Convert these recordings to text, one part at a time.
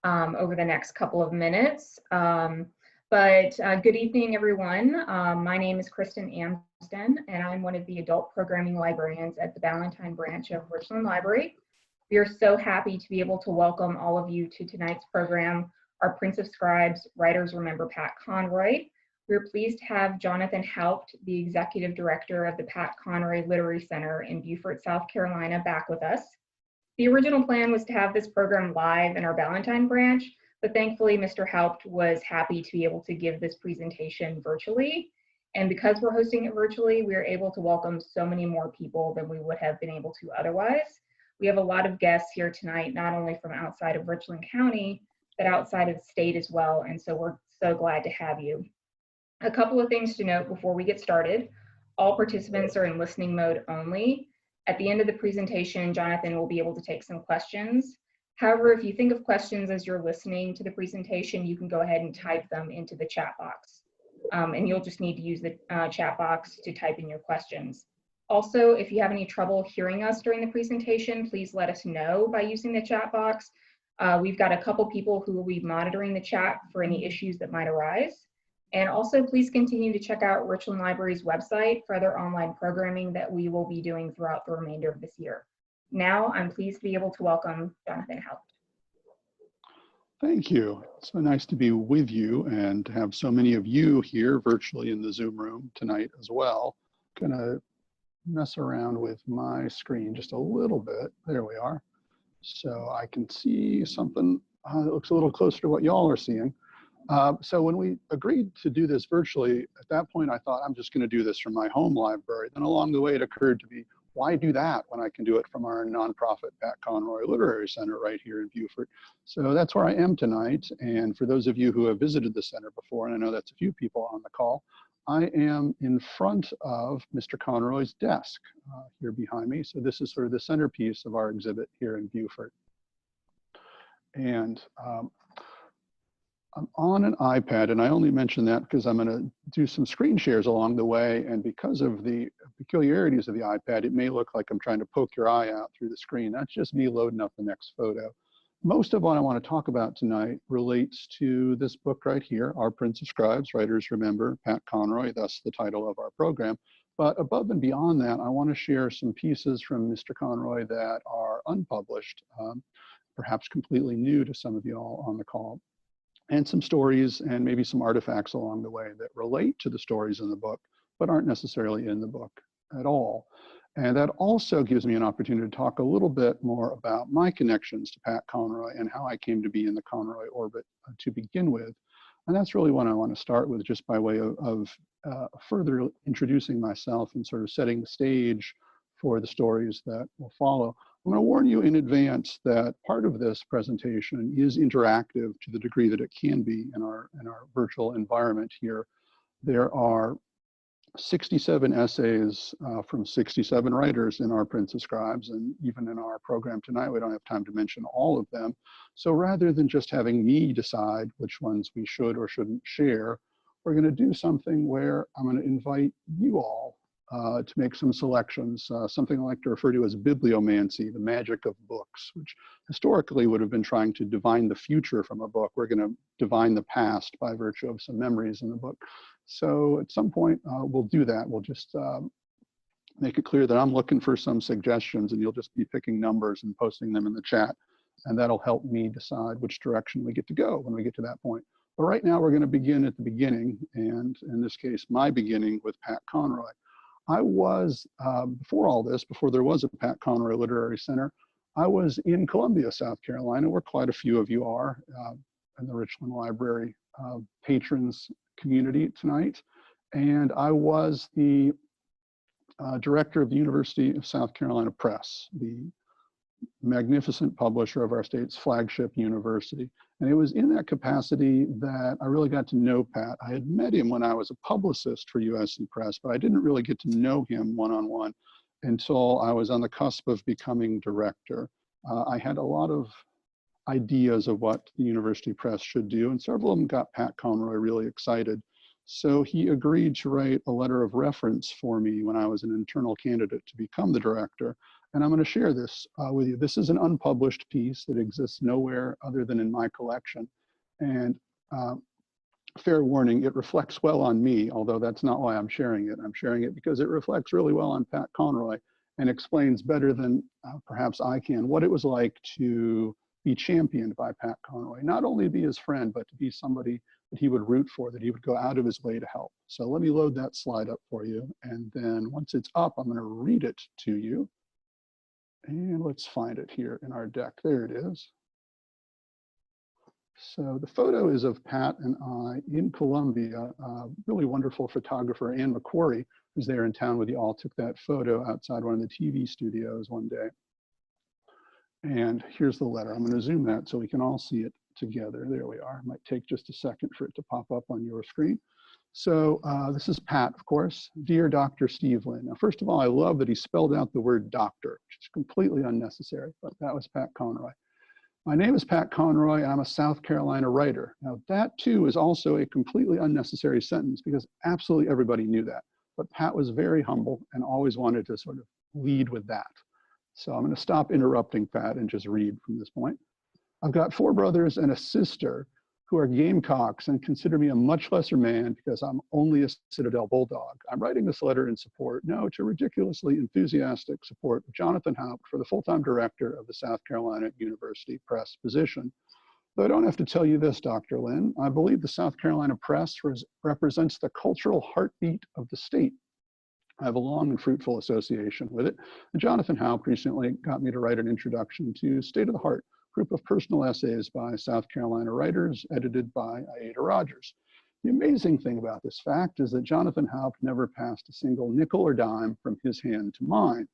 over the next couple of minutes. Good evening, everyone. My name is Kristen Amsden, and I'm one of the adult programming librarians at the Ballantyne branch of Richland Library. We are so happy to be able to welcome all of you to tonight's program, Our Prince of Scribes, Writers Remember Pat Conroy. We're pleased to have Jonathan Haupt, the Executive Director of the Pat Conroy Literary Center in Beaufort, South Carolina, back with us. The original plan was to have this program live in our Ballantyne branch, but thankfully Mr. Haupt was happy to be able to give this presentation virtually. And because we're hosting it virtually, we are able to welcome so many more people than we would have been able to otherwise. We have a lot of guests here tonight, not only from outside of Richland County, but outside of the state as well. And so we're so glad to have you. A couple of things to note before we get started. All participants are in listening mode only. At the end of the presentation, Jonathan will be able to take some questions. However, if you think of questions as you're listening to the presentation, you can go ahead and type them into the chat box. And you'll just need to use the chat box to type in your questions. Also, if you have any trouble hearing us during the presentation, please let us know by using the chat box. We've got a couple people who will be monitoring the chat for any issues that might arise. And also, please continue to check out Richland Library's website for other online programming that we will be doing throughout the remainder of this year. Now, I'm pleased to be able to welcome Jonathan Haupt. Thank you. It's so nice to be with you and to have so many of you here virtually in the Zoom room tonight as well. I'm gonna mess around with my screen just a little bit. There we are. So I can see something that looks a little closer to what y'all are seeing. So when we agreed to do this virtually, at that point I thought I'm just gonna do this from my home library. Then along the way it occurred to me, why do that when I can do it from our nonprofit Pat Conroy Literary Center right here in Beaufort? So that's where I am tonight. And for those of you who have visited the center before, and I know that's a few people on the call, I am in front of Mr. Conroy's desk here behind me. So this is sort of the centerpiece of our exhibit here in Beaufort. And I'm on an iPad, and I only mention that because I'm going to do some screen shares along the way, and because of the peculiarities of the iPad, it may look like I'm trying to poke your eye out through the screen. That's just me loading up the next photo. Most of what I want to talk about tonight relates to this book right here, Our Prince of Scribes, Writers Remember Pat Conroy, thus the title of our program. But above and beyond that, I want to share some pieces from Mr. Conroy that are unpublished, perhaps completely new to some of you all on the call, and some stories and maybe some artifacts along the way that relate to the stories in the book, but aren't necessarily in the book at all. And that also gives me an opportunity to talk a little bit more about my connections to Pat Conroy and how I came to be in the Conroy orbit to begin with. And that's really what I want to start with, just by way of further introducing myself and sort of setting the stage for the stories that will follow. I'm going to warn you in advance that part of this presentation is interactive to the degree that it can be in our virtual environment here. There are 67 essays from 67 writers in Our Prince of Scribes, and even in our program tonight, we don't have time to mention all of them. So rather than just having me decide which ones we should or shouldn't share, we're going to do something where I'm going to invite you all to make some selections, something I like to refer to as bibliomancy, the magic of books, which historically would have been trying to divine the future from a book. We're going to divine the past by virtue of some memories in the book. So at some point, we'll do that. We'll just make it clear that I'm looking for some suggestions, and you'll just be picking numbers and posting them in the chat. And that'll help me decide which direction we get to go when we get to that point. But right now, we're going to begin at the beginning, and in this case, my beginning with Pat Conroy. I was, before all this, before there was a Pat Conroy Literary Center, I was in Columbia, South Carolina, where quite a few of you are in the Richland Library patrons community tonight. And I was the director of the University of South Carolina Press, the magnificent publisher of our state's flagship university. And it was in that capacity that I really got to know Pat. I had met him when I was a publicist for USC Press, but I didn't really get to know him one-on-one until I was on the cusp of becoming director. I had a lot of ideas of what the University Press should do, and several of them got Pat Conroy really excited. So he agreed to write a letter of reference for me when I was an internal candidate to become the director. And I'm going to share this with you. This is an unpublished piece that exists nowhere other than in my collection. And fair warning, it reflects well on me, although that's not why I'm sharing it. I'm sharing it because it reflects really well on Pat Conroy and explains better than perhaps I can what it was like to be championed by Pat Conroy. Not only be his friend, but to be somebody that he would root for, that he would go out of his way to help. So let me load that slide up for you. And then once it's up, I'm going to read it to you. And let's find it here in our deck. There it is. So the photo is of Pat and I in Columbia. Really wonderful photographer, Ann McQuarrie, who's there in town with you all, took that photo outside one of the TV studios one day. And here's the letter. I'm going to zoom that so we can all see it together. There we are. It might take just a second for it to pop up on your screen. So this is Pat, of course. Dear Dr. Steve Lynn. Now, first of all, I love that he spelled out the word doctor, which is completely unnecessary, but that was Pat Conroy. My name is Pat Conroy, and I'm a South Carolina writer. Now, that too is also a completely unnecessary sentence because absolutely everybody knew that. But Pat was very humble and always wanted to sort of lead with that. So I'm going to stop interrupting Pat and just read from this point. I've got 4 brothers and a sister who are Gamecocks and consider me a much lesser man because I'm only a Citadel Bulldog. I'm writing this letter in support, no, to ridiculously enthusiastic support of Jonathan Haupt for the full-time director of the South Carolina University Press position. Though I don't have to tell you this, Dr. Lynn, I believe the South Carolina Press represents the cultural heartbeat of the state. I have a long and fruitful association with it. And Jonathan Haupt recently got me to write an introduction to State of the Heart, group of personal essays by South Carolina writers, edited by Aida Rogers. The amazing thing about this fact is that Jonathan Haupt never passed a single nickel or dime from his hand to mine.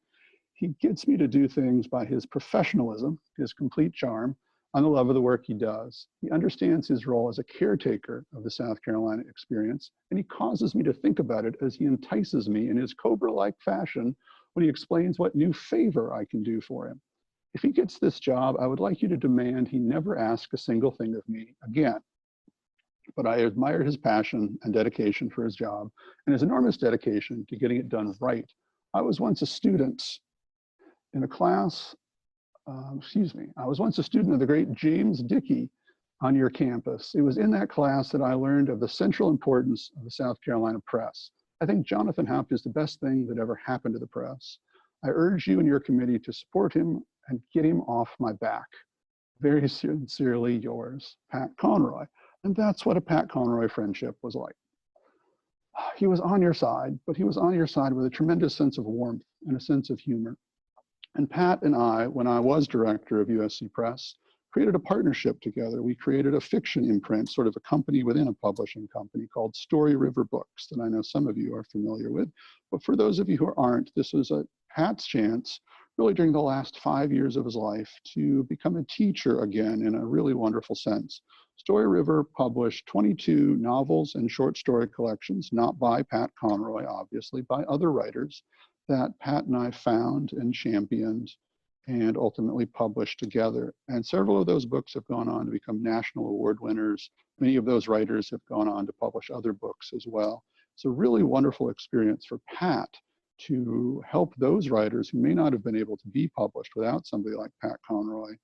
He gets me to do things by his professionalism, his complete charm, and the love of the work he does. He understands his role as a caretaker of the South Carolina experience, and he causes me to think about it as he entices me in his Cobra-like fashion when he explains what new favor I can do for him. If he gets this job, I would like you to demand he never ask a single thing of me again. But I admire his passion and dedication for his job and his enormous dedication to getting it done right. I was once a student in a class, I was once a student of the great James Dickey on your campus. It was in that class that I learned of the central importance of the South Carolina press. I think Jonathan Haupt is the best thing that ever happened to the press. I urge you and your committee to support him and get him off my back. Very sincerely yours, Pat Conroy. And that's what a Pat Conroy friendship was like. He was on your side, but he was on your side with a tremendous sense of warmth and a sense of humor. And Pat and I, when I was director of USC Press, created a partnership together. We created a fiction imprint, sort of a company within a publishing company called Story River Books that I know some of you are familiar with. But for those of you who aren't, this was Pat's chance, really during the last 5 years of his life, to become a teacher again in a really wonderful sense. Story River published 22 novels and short story collections, not by Pat Conroy, obviously, by other writers that Pat and I found and championed and ultimately published together. And several of those books have gone on to become national award winners. Many of those writers have gone on to publish other books as well. It's a really wonderful experience for Pat to help those writers who may not have been able to be published without somebody like Pat Conroy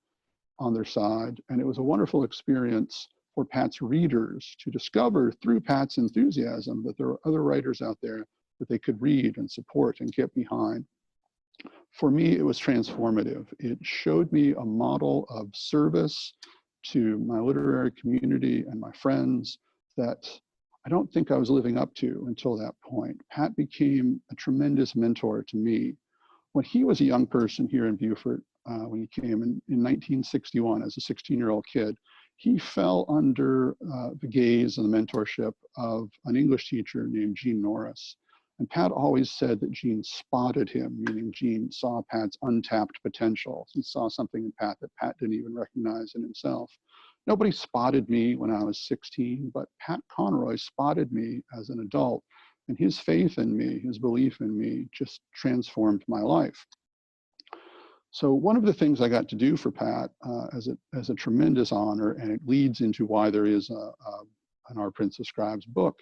on their side. And it was a wonderful experience for Pat's readers to discover through Pat's enthusiasm that there are other writers out there that they could read and support and get behind. For me, it was transformative. It showed me a model of service to my literary community and my friends that I don't think I was living up to until that point. Pat became a tremendous mentor to me. When he was a young person here in Beaufort, when he came in 1961 as a 16-year-old kid, he fell under the gaze and the mentorship of an English teacher named Jean Norris. And Pat always said that Jean spotted him, meaning Jean saw Pat's untapped potential. He saw something in Pat that Pat didn't even recognize in himself. Nobody spotted me when I was 16, but Pat Conroy spotted me as an adult, and his faith in me, his belief in me, just transformed my life. So one of the things I got to do for Pat as a tremendous honor, and it leads into why there is an Our Prince of Scribes book,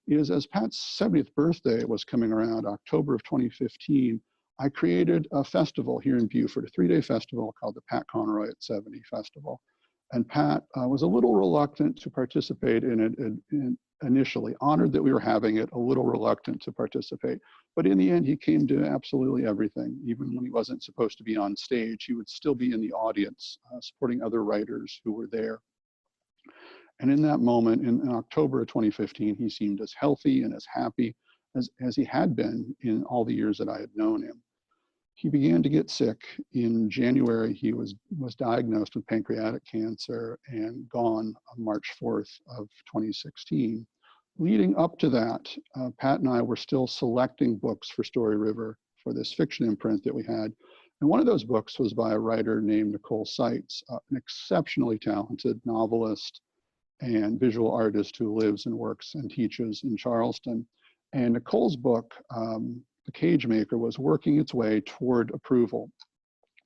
is as Pat's 70th birthday was coming around, October of 2015, I created a festival here in Beaufort, a 3-day festival called the Pat Conroy at 70 Festival. And Pat was a little reluctant to participate in it initially, honored that we were having it, a little reluctant to participate. But in the end, he came to absolutely everything. Even when he wasn't supposed to be on stage, he would still be in the audience, supporting other writers who were there. And in that moment, in October of 2015, he seemed as healthy and as happy as he had been in all the years that I had known him. He began to get sick. In January, he was diagnosed with pancreatic cancer and gone on March 4th of 2016. Leading up to that, Pat and I were still selecting books for Story River for this fiction imprint that we had. And one of those books was by a writer named Nicole Seitz, an exceptionally talented novelist and visual artist who lives and works and teaches in Charleston. And Nicole's book, The Cage Maker, was working its way toward approval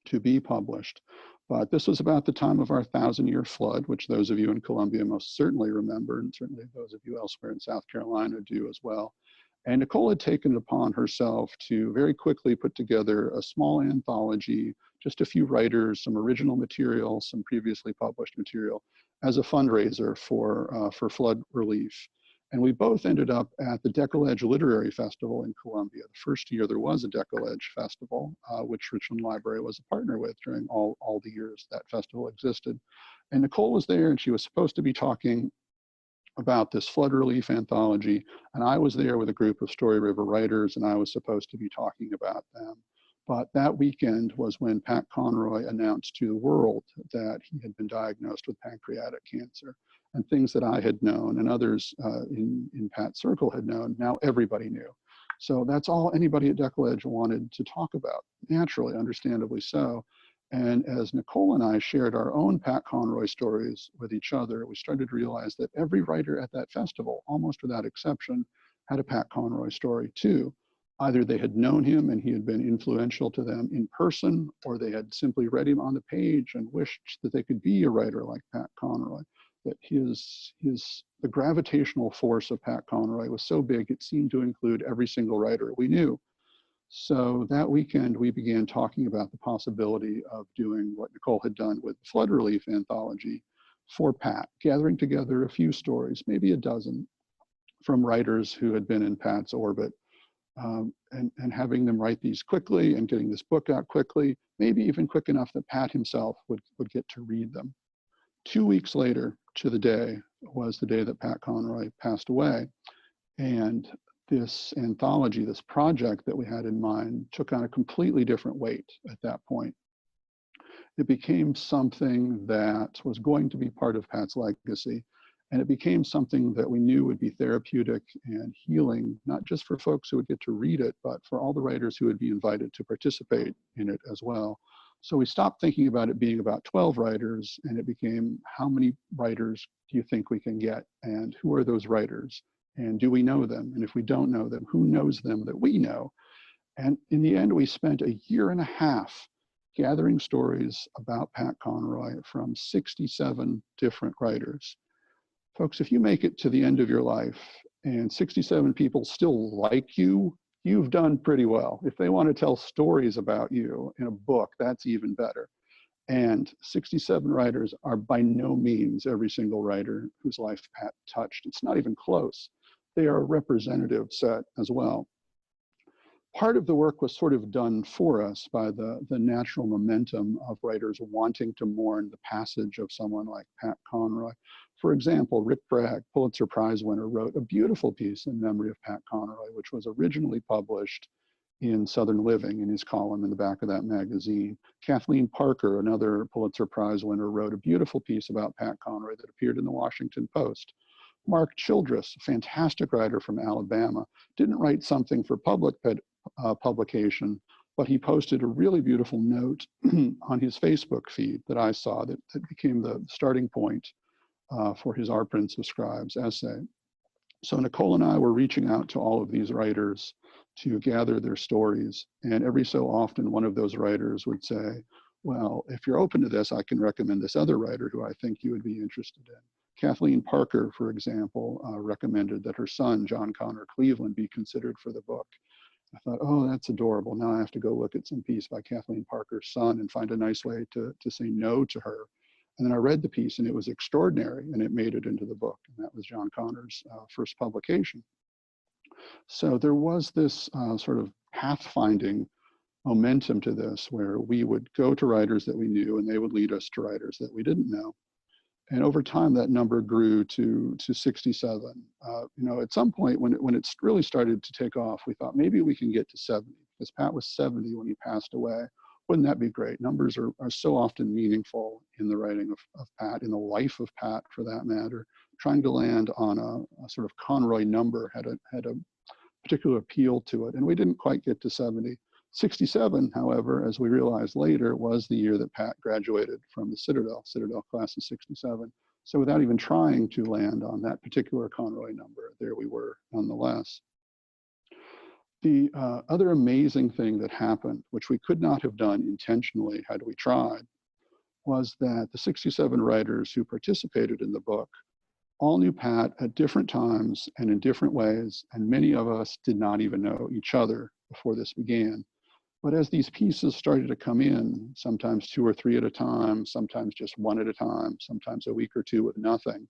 to be published. But this was about the time of our 1,000-year flood, which those of you in Columbia most certainly remember, and certainly those of you elsewhere in South Carolina do as well. And Nicole had taken it upon herself to very quickly put together a small anthology, just a few writers, some original material, some previously published material, as a fundraiser for flood relief. And we both ended up at the Decollege Literary Festival in Columbia. The first year there was a Decollege Festival, which Richland Library was a partner with during all the years that festival existed. And Nicole was there, and she was supposed to be talking about this flood relief anthology. And I was there with a group of Story River writers, and I was supposed to be talking about them. But that weekend was when Pat Conroy announced to the world that he had been diagnosed with pancreatic cancer. And things that I had known and others in Pat's circle had known, now everybody knew. So that's all anybody at Decollege wanted to talk about, naturally, understandably so. And as Nicole and I shared our own Pat Conroy stories with each other, we started to realize that every writer at that festival, almost without exception, had a Pat Conroy story too. Either they had known him and he had been influential to them in person, or they had simply read him on the page and wished that they could be a writer like Pat Conroy. That the gravitational force of Pat Conroy was so big, it seemed to include every single writer we knew. So that weekend, we began talking about the possibility of doing what Nicole had done with the Flood Relief Anthology for Pat, gathering together a few stories, maybe a dozen, from writers who had been in Pat's orbit, and having them write these quickly and getting this book out quickly, maybe even quick enough that Pat himself would get to read them. 2 weeks later to the day was the day that Pat Conroy passed away. And this anthology, this project that we had in mind, took on a completely different weight at that point. It became something that was going to be part of Pat's legacy. And it became something that we knew would be therapeutic and healing, not just for folks who would get to read it, but for all the writers who would be invited to participate in it as well. So we stopped thinking about it being about 12 writers, and it became, how many writers do you think we can get? And who are those writers? And do we know them? And if we don't know them, who knows them that we know? And in the end, we spent a year and a half gathering stories about Pat Conroy from 67 different writers. Folks, if you make it to the end of your life and 67 people still like you, you've done pretty well. If they want to tell stories about you in a book, that's even better. And 67 writers are by no means every single writer whose life Pat touched. It's not even close. They are a representative set as well. Part of the work was sort of done for us by the natural momentum of writers wanting to mourn the passage of someone like Pat Conroy. For example, Rick Bragg, Pulitzer Prize winner, wrote a beautiful piece in memory of Pat Conroy, which was originally published in Southern Living in his column in the back of that magazine. Kathleen Parker, another Pulitzer Prize winner, wrote a beautiful piece about Pat Conroy that appeared in the Washington Post. Mark Childress, a fantastic writer from Alabama, didn't write something for public publication, but he posted a really beautiful note on his Facebook feed that I saw that became the starting point for his Our Prince of Scribes essay. So Nicole and I were reaching out to all of these writers to gather their stories. And every so often, one of those writers would say, well, if you're open to this, I can recommend this other writer who I think you would be interested in. Kathleen Parker, for example, recommended that her son, John Connor Cleveland, be considered for the book. I thought, oh, that's adorable. Now I have to go look at some piece by Kathleen Parker's son and find a nice way to say no to her. And then I read the piece and it was extraordinary and it made it into the book. And that was John Connor's first publication. So there was this sort of pathfinding momentum to this where we would go to writers that we knew and they would lead us to writers that we didn't know. And over time, that number grew to 67. You know, at some point when it really started to take off, we thought maybe we can get to 70, because Pat was 70 when he passed away. Wouldn't that be great? Numbers are so often meaningful in the writing of Pat, in the life of Pat for that matter. Trying to land on a sort of Conroy number had a particular appeal to it, and we didn't quite get to 70. 67, however, as we realized later, was the year that Pat graduated from the Citadel class of 67. So without even trying to land on that particular Conroy number, there we were nonetheless. The other amazing thing that happened, which we could not have done intentionally had we tried, was that the 67 writers who participated in the book all knew Pat at different times and in different ways, and many of us did not even know each other before this began. But as these pieces started to come in, sometimes 2 or 3 at a time, sometimes just 1 at a time, sometimes a week or 2 with nothing,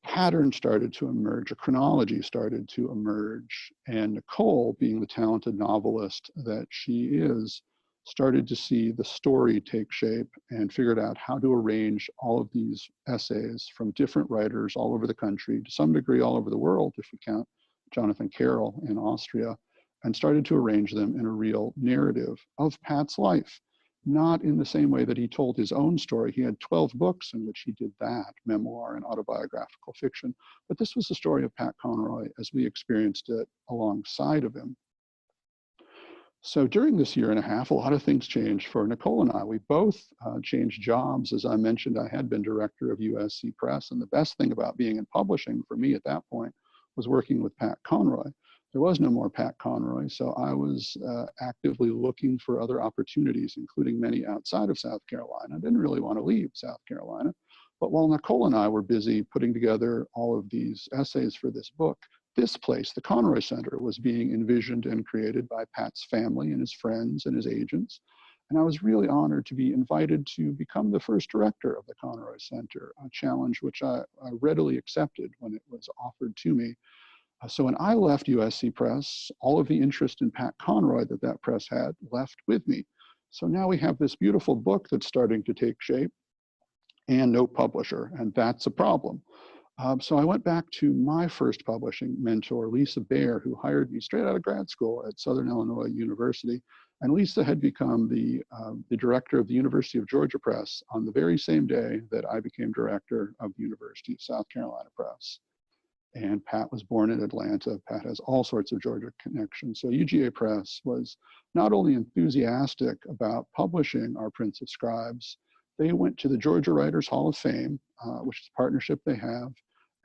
patterns started to emerge, a chronology started to emerge. And Nicole, being the talented novelist that she is, started to see the story take shape and figured out how to arrange all of these essays from different writers all over the country, to some degree all over the world, if we count Jonathan Carroll in Austria, and started to arrange them in a real narrative of Pat's life, not in the same way that he told his own story. He had 12 books in which he did that, memoir and autobiographical fiction, but this was the story of Pat Conroy as we experienced it alongside of him. So during this year and a half, a lot of things changed for Nicole and I. We both changed jobs. As I mentioned, I had been director of USC Press, and the best thing about being in publishing for me at that point was working with Pat Conroy. There was no more Pat Conroy, so I was actively looking for other opportunities, including many outside of South Carolina. I didn't really want to leave South Carolina, but while Nicole and I were busy putting together all of these essays for this book, this place, the Conroy Center, was being envisioned and created by Pat's family and his friends and his agents. And I was really honored to be invited to become the first director of the Conroy Center, a challenge which I readily accepted when it was offered to me. So when I left USC Press, all of the interest in Pat Conroy that press had left with me. So now we have this beautiful book that's starting to take shape and no publisher, and that's a problem. So I went back to my first publishing mentor, Lisa Baer, who hired me straight out of grad school at Southern Illinois University. And Lisa had become the director of the University of Georgia Press on the very same day that I became director of the University of South Carolina Press. And Pat was born in Atlanta. Pat has all sorts of Georgia connections. So UGA Press was not only enthusiastic about publishing Our Prince of Scribes, they went to the Georgia Writers Hall of Fame, which is a partnership they have,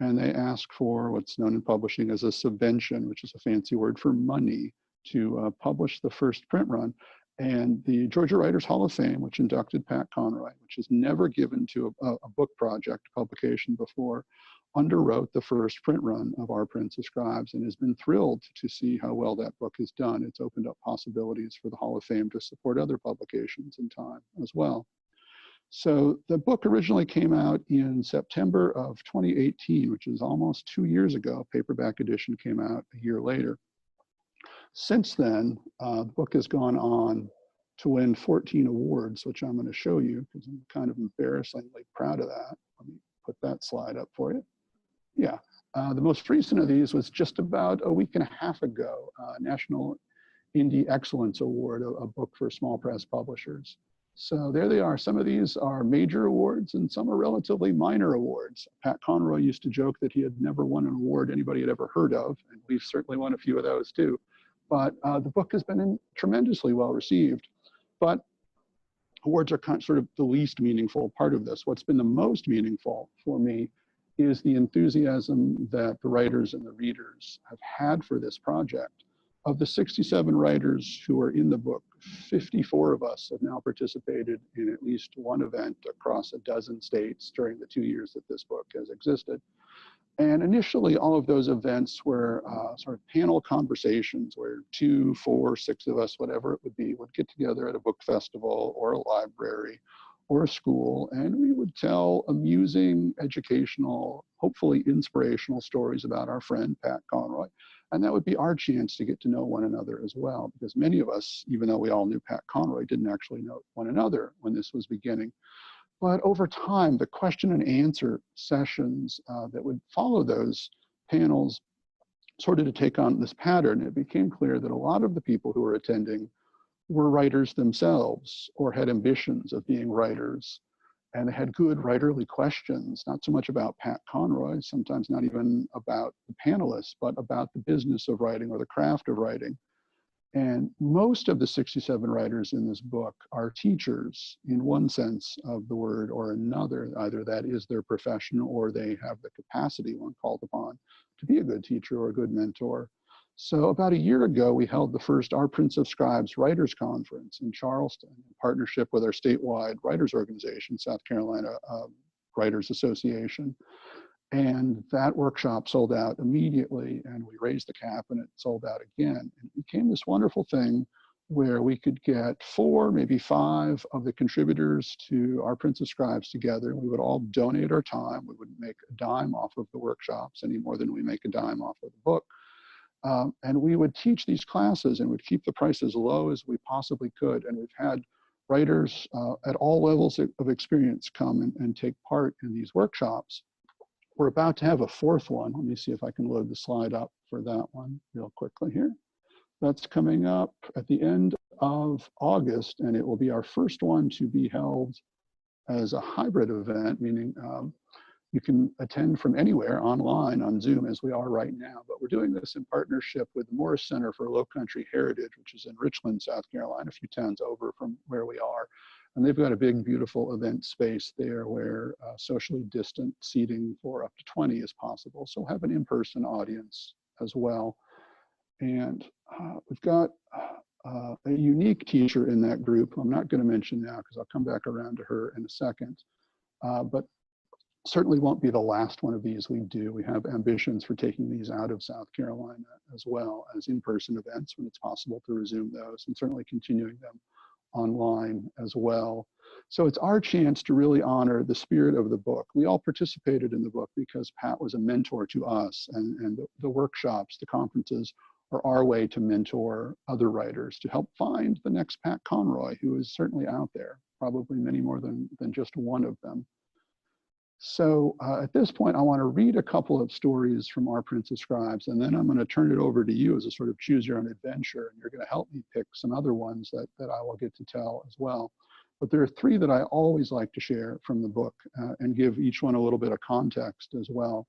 and they asked for what's known in publishing as a subvention, which is a fancy word for money, to publish the first print run. And the Georgia Writers Hall of Fame, which inducted Pat Conroy, which has never given to a book project publication before, underwrote the first print run of Our Prince of Scribes and has been thrilled to see how well that book has done. It's opened up possibilities for the Hall of Fame to support other publications in time as well. So the book originally came out in September of 2018, which is almost 2 years ago. Paperback edition came out a year later. Since then, the book has gone on to win 14 awards, which I'm going to show you because I'm kind of embarrassingly proud of that. Let me put that slide up for you. Yeah, the most recent of these was just about a week and a half ago, National Indie Excellence Award, a book for small press publishers. So there they are. Some of these are major awards and some are relatively minor awards. Pat Conroy used to joke that he had never won an award anybody had ever heard of, and we've certainly won a few of those too. But the book has been tremendously well received. But awards are sort of the least meaningful part of this. What's been the most meaningful for me is the enthusiasm that the writers and the readers have had for this project. Of the 67 writers who are in the book, 54 of us have now participated in at least one event across a dozen states during the 2 years that this book has existed. And initially, all of those events were sort of panel conversations where 2, 4, 6 of us, whatever it would be, would get together at a book festival or a library or a school, and we would tell amusing, educational, hopefully inspirational stories about our friend Pat Conroy. And that would be our chance to get to know one another as well, because many of us, even though we all knew Pat Conroy, didn't actually know one another when this was beginning. But over time, the question and answer sessions that would follow those panels started to take on this pattern. It became clear that a lot of the people who were attending were writers themselves or had ambitions of being writers, and they had good writerly questions, not so much about Pat Conroy, sometimes not even about the panelists, but about the business of writing or the craft of writing. And most of the 67 writers in this book are teachers in one sense of the word or another. Either that is their profession or they have the capacity when called upon to be a good teacher or a good mentor. So about a year ago, we held the first Our Prince of Scribes Writers Conference in Charleston in partnership with our statewide writers organization, South Carolina Writers Association. And that workshop sold out immediately, and we raised the cap and it sold out again. And it became this wonderful thing where we could get 4, maybe 5 of the contributors to Our Prince of Scribes together. We would all donate our time. We wouldn't make a dime off of the workshops any more than we make a dime off of the book. And we would teach these classes and would keep the price as low as we possibly could. And we've had writers at all levels of experience come and take part in these workshops. We're about to have a 4th one. Let me see if I can load the slide up for that one real quickly here. That's coming up at the end of August, and it will be our first one to be held as a hybrid event, meaning you can attend from anywhere online on Zoom as we are right now. But we're doing this in partnership with the Morris Center for Lowcountry Heritage, which is in Richland, South Carolina, a few towns over from where we are. And they've got a big, beautiful event space there where socially distant seating for up to 20 is possible. So we'll have an in-person audience as well. And we've got a unique teacher in that group. I'm not going to mention now because I'll come back around to her in a second. But certainly won't be the last one of these we do. We have ambitions for taking these out of South Carolina as well as in-person events when it's possible to resume those, and certainly continuing them online as well. So it's our chance to really honor the spirit of the book. We all participated in the book because Pat was a mentor to us, and the workshops, the conferences are our way to mentor other writers to help find the next Pat Conroy, who is certainly out there, probably many more than just one of them. So at this point, I want to read a couple of stories from Our Prince of Scribes, and then I'm going to turn it over to you as a sort of choose your own adventure, and you're going to help me pick some other ones that I will get to tell as well. But there are 3 that I always like to share from the book and give each one a little bit of context as well.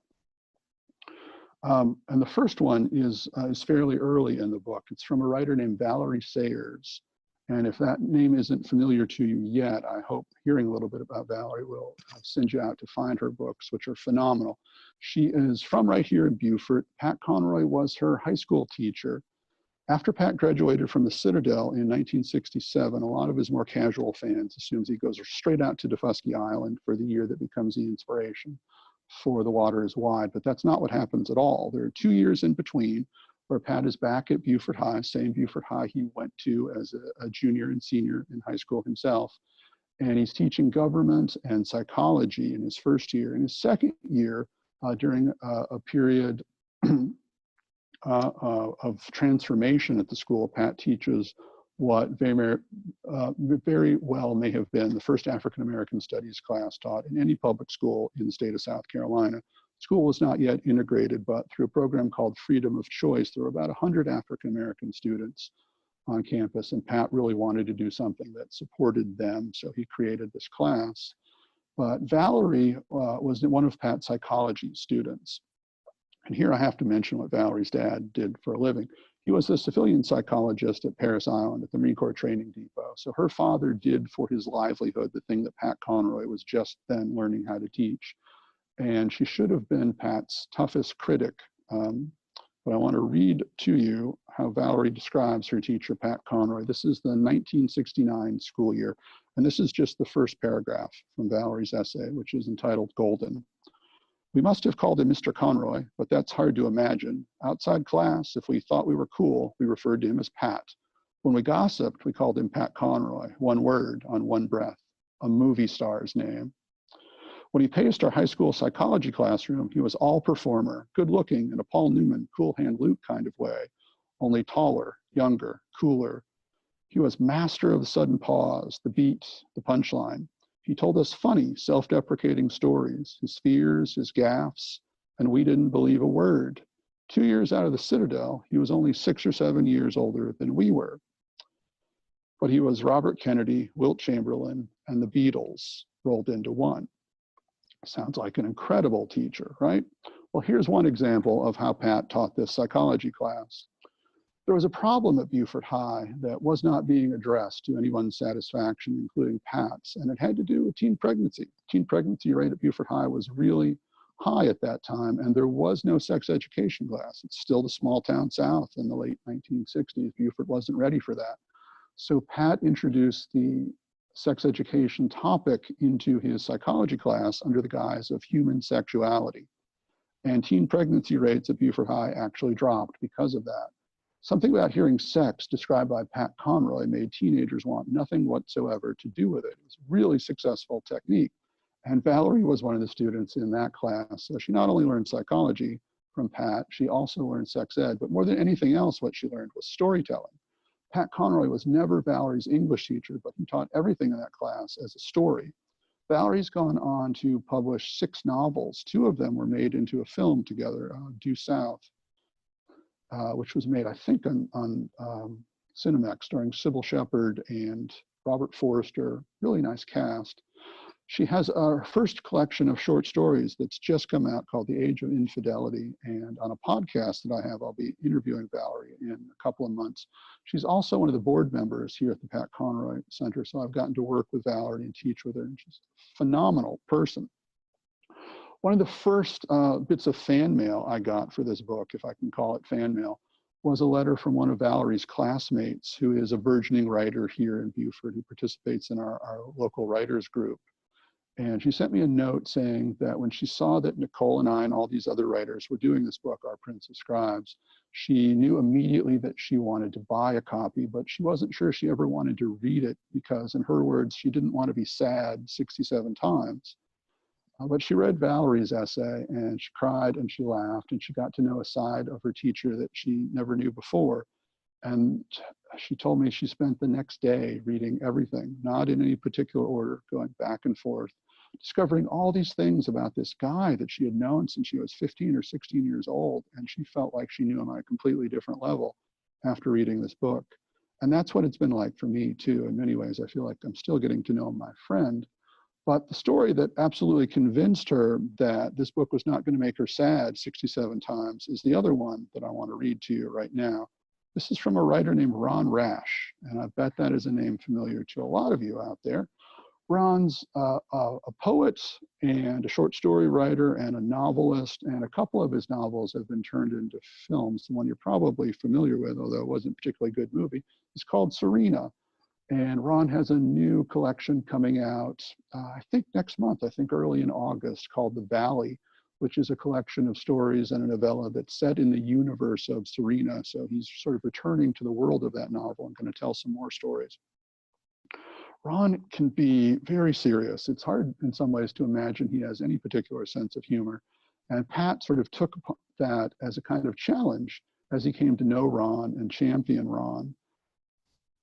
And the first one is fairly early in the book. It's from a writer named Valerie Sayers. And if that name isn't familiar to you yet, I hope hearing a little bit about Valerie will send you out to find her books, which are phenomenal. She is from right here in Beaufort. Pat Conroy was her high school teacher. After Pat graduated from the Citadel in 1967, a lot of his more casual fans assumes he goes straight out to Defusky Island for the year that becomes the inspiration for The Water is Wide, but that's not what happens at all. There are 2 years in between where Pat is back at Beaufort High, same Beaufort High he went to as a junior and senior in high school himself. And he's teaching government and psychology in his first year. In his second year, during a period of transformation at the school, Pat teaches what very well may have been the first African-American studies class taught in any public school in the state of South Carolina. School was not yet integrated, but through a program called Freedom of Choice, there were about 100 African-American students on campus, and Pat really wanted to do something that supported them, so he created this class. But Valerie was one of Pat's psychology students. And here I have to mention what Valerie's dad did for a living. He was a civilian psychologist at Parris Island at the Marine Corps Training Depot. So her father did for his livelihood the thing that Pat Conroy was just then learning how to teach. And she should have been Pat's toughest critic. But I want to read to you how Valerie describes her teacher, Pat Conroy. This is the 1969 school year, and this is just the first paragraph from Valerie's essay, which is entitled Golden. We must have called him Mr. Conroy, but that's hard to imagine. Outside class, if we thought we were cool, we referred to him as Pat. When we gossiped, we called him Pat Conroy, one word on one breath, a movie star's name. When he paced our high school psychology classroom, he was all performer, good looking in a Paul Newman, cool hand Luke kind of way, only taller, younger, cooler. He was master of the sudden pause, the beat, the punchline. He told us funny, self-deprecating stories, his fears, his gaffes, and we didn't believe a word. 2 years out of the Citadel, he was only 6 or 7 years older than we were. But he was Robert Kennedy, Wilt Chamberlain, and the Beatles rolled into one. Sounds like an incredible teacher, right? Well, here's one example of how Pat taught this psychology class. There was a problem at Beaufort High that was not being addressed to anyone's satisfaction, including Pat's, and it had to do with teen pregnancy. Teen pregnancy rate at Beaufort High was really high at that time, and there was no sex education class. It's still the small town South in the late 1960s. Beaufort wasn't ready for that. So Pat introduced the sex education topic into his psychology class under the guise of human sexuality. And teen pregnancy rates at Beaufort High actually dropped because of that. Something about hearing sex described by Pat Conroy made teenagers want nothing whatsoever to do with it. It was a really successful technique. And Valerie was one of the students in that class. So she not only learned psychology from Pat, she also learned sex ed, but more than anything else, what she learned was storytelling. Pat Conroy was never Valerie's English teacher, but he taught everything in that class as a story. Valerie's gone on to publish 6 novels. 2 of them were made into a film together, Due South, which was made, I think, on Cinemax, starring Sybil Shepherd and Robert Forster. Really nice cast. She has her first collection of short stories that's just come out called The Age of Infidelity. And on a podcast that I have, I'll be interviewing Valerie in a couple of months. She's also one of the board members here at the Pat Conroy Center. So I've gotten to work with Valerie and teach with her, and she's a phenomenal person. One of the first bits of fan mail I got for this book, if I can call it fan mail, was a letter from one of Valerie's classmates who is a burgeoning writer here in Beaufort who participates in our local writers group. And she sent me a note saying that when she saw that Nicole and I and all these other writers were doing this book, Our Prince of Scribes, she knew immediately that she wanted to buy a copy, but she wasn't sure she ever wanted to read it because, in her words, she didn't want to be sad 67 times. But she read Valerie's essay and she cried and she laughed and she got to know a side of her teacher that she never knew before. And she told me she spent the next day reading everything, not in any particular order, going back and forth, discovering all these things about this guy that she had known since she was 15 or 16 years old. And she felt like she knew him on a completely different level after reading this book. And that's what it's been like for me too. In many ways, I feel like I'm still getting to know my friend. But the story that absolutely convinced her that this book was not going to make her sad 67 times is the other one that I want to read to you right now. This is from a writer named Ron Rash, and I bet that is a name familiar to a lot of you out there. Ron's a poet and a short story writer and a novelist, and a couple of his novels have been turned into films. The one you're probably familiar with, although it wasn't a particularly good movie, is called Serena. And Ron has a new collection coming out, I think next month, I think early in August, called The Valley, which is a collection of stories and a novella that's set in the universe of Serena. So he's sort of returning to the world of that novel and going to tell some more stories. Ron can be very serious. It's hard in some ways to imagine he has any particular sense of humor. And Pat sort of took that as a kind of challenge as he came to know Ron and champion Ron.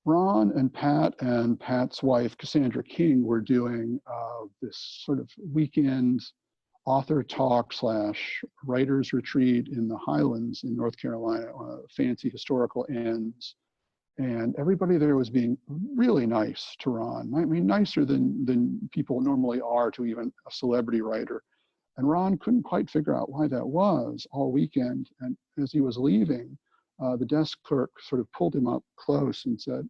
Ron and Pat's wife, Cassandra King, were doing this sort of weekend author talk / writers retreat in the Highlands in North Carolina, fancy historical inns. And everybody there was being really nice to Ron. I mean, nicer than people normally are to even a celebrity writer. And Ron couldn't quite figure out why that was all weekend. And as he was leaving, the desk clerk sort of pulled him up close and said,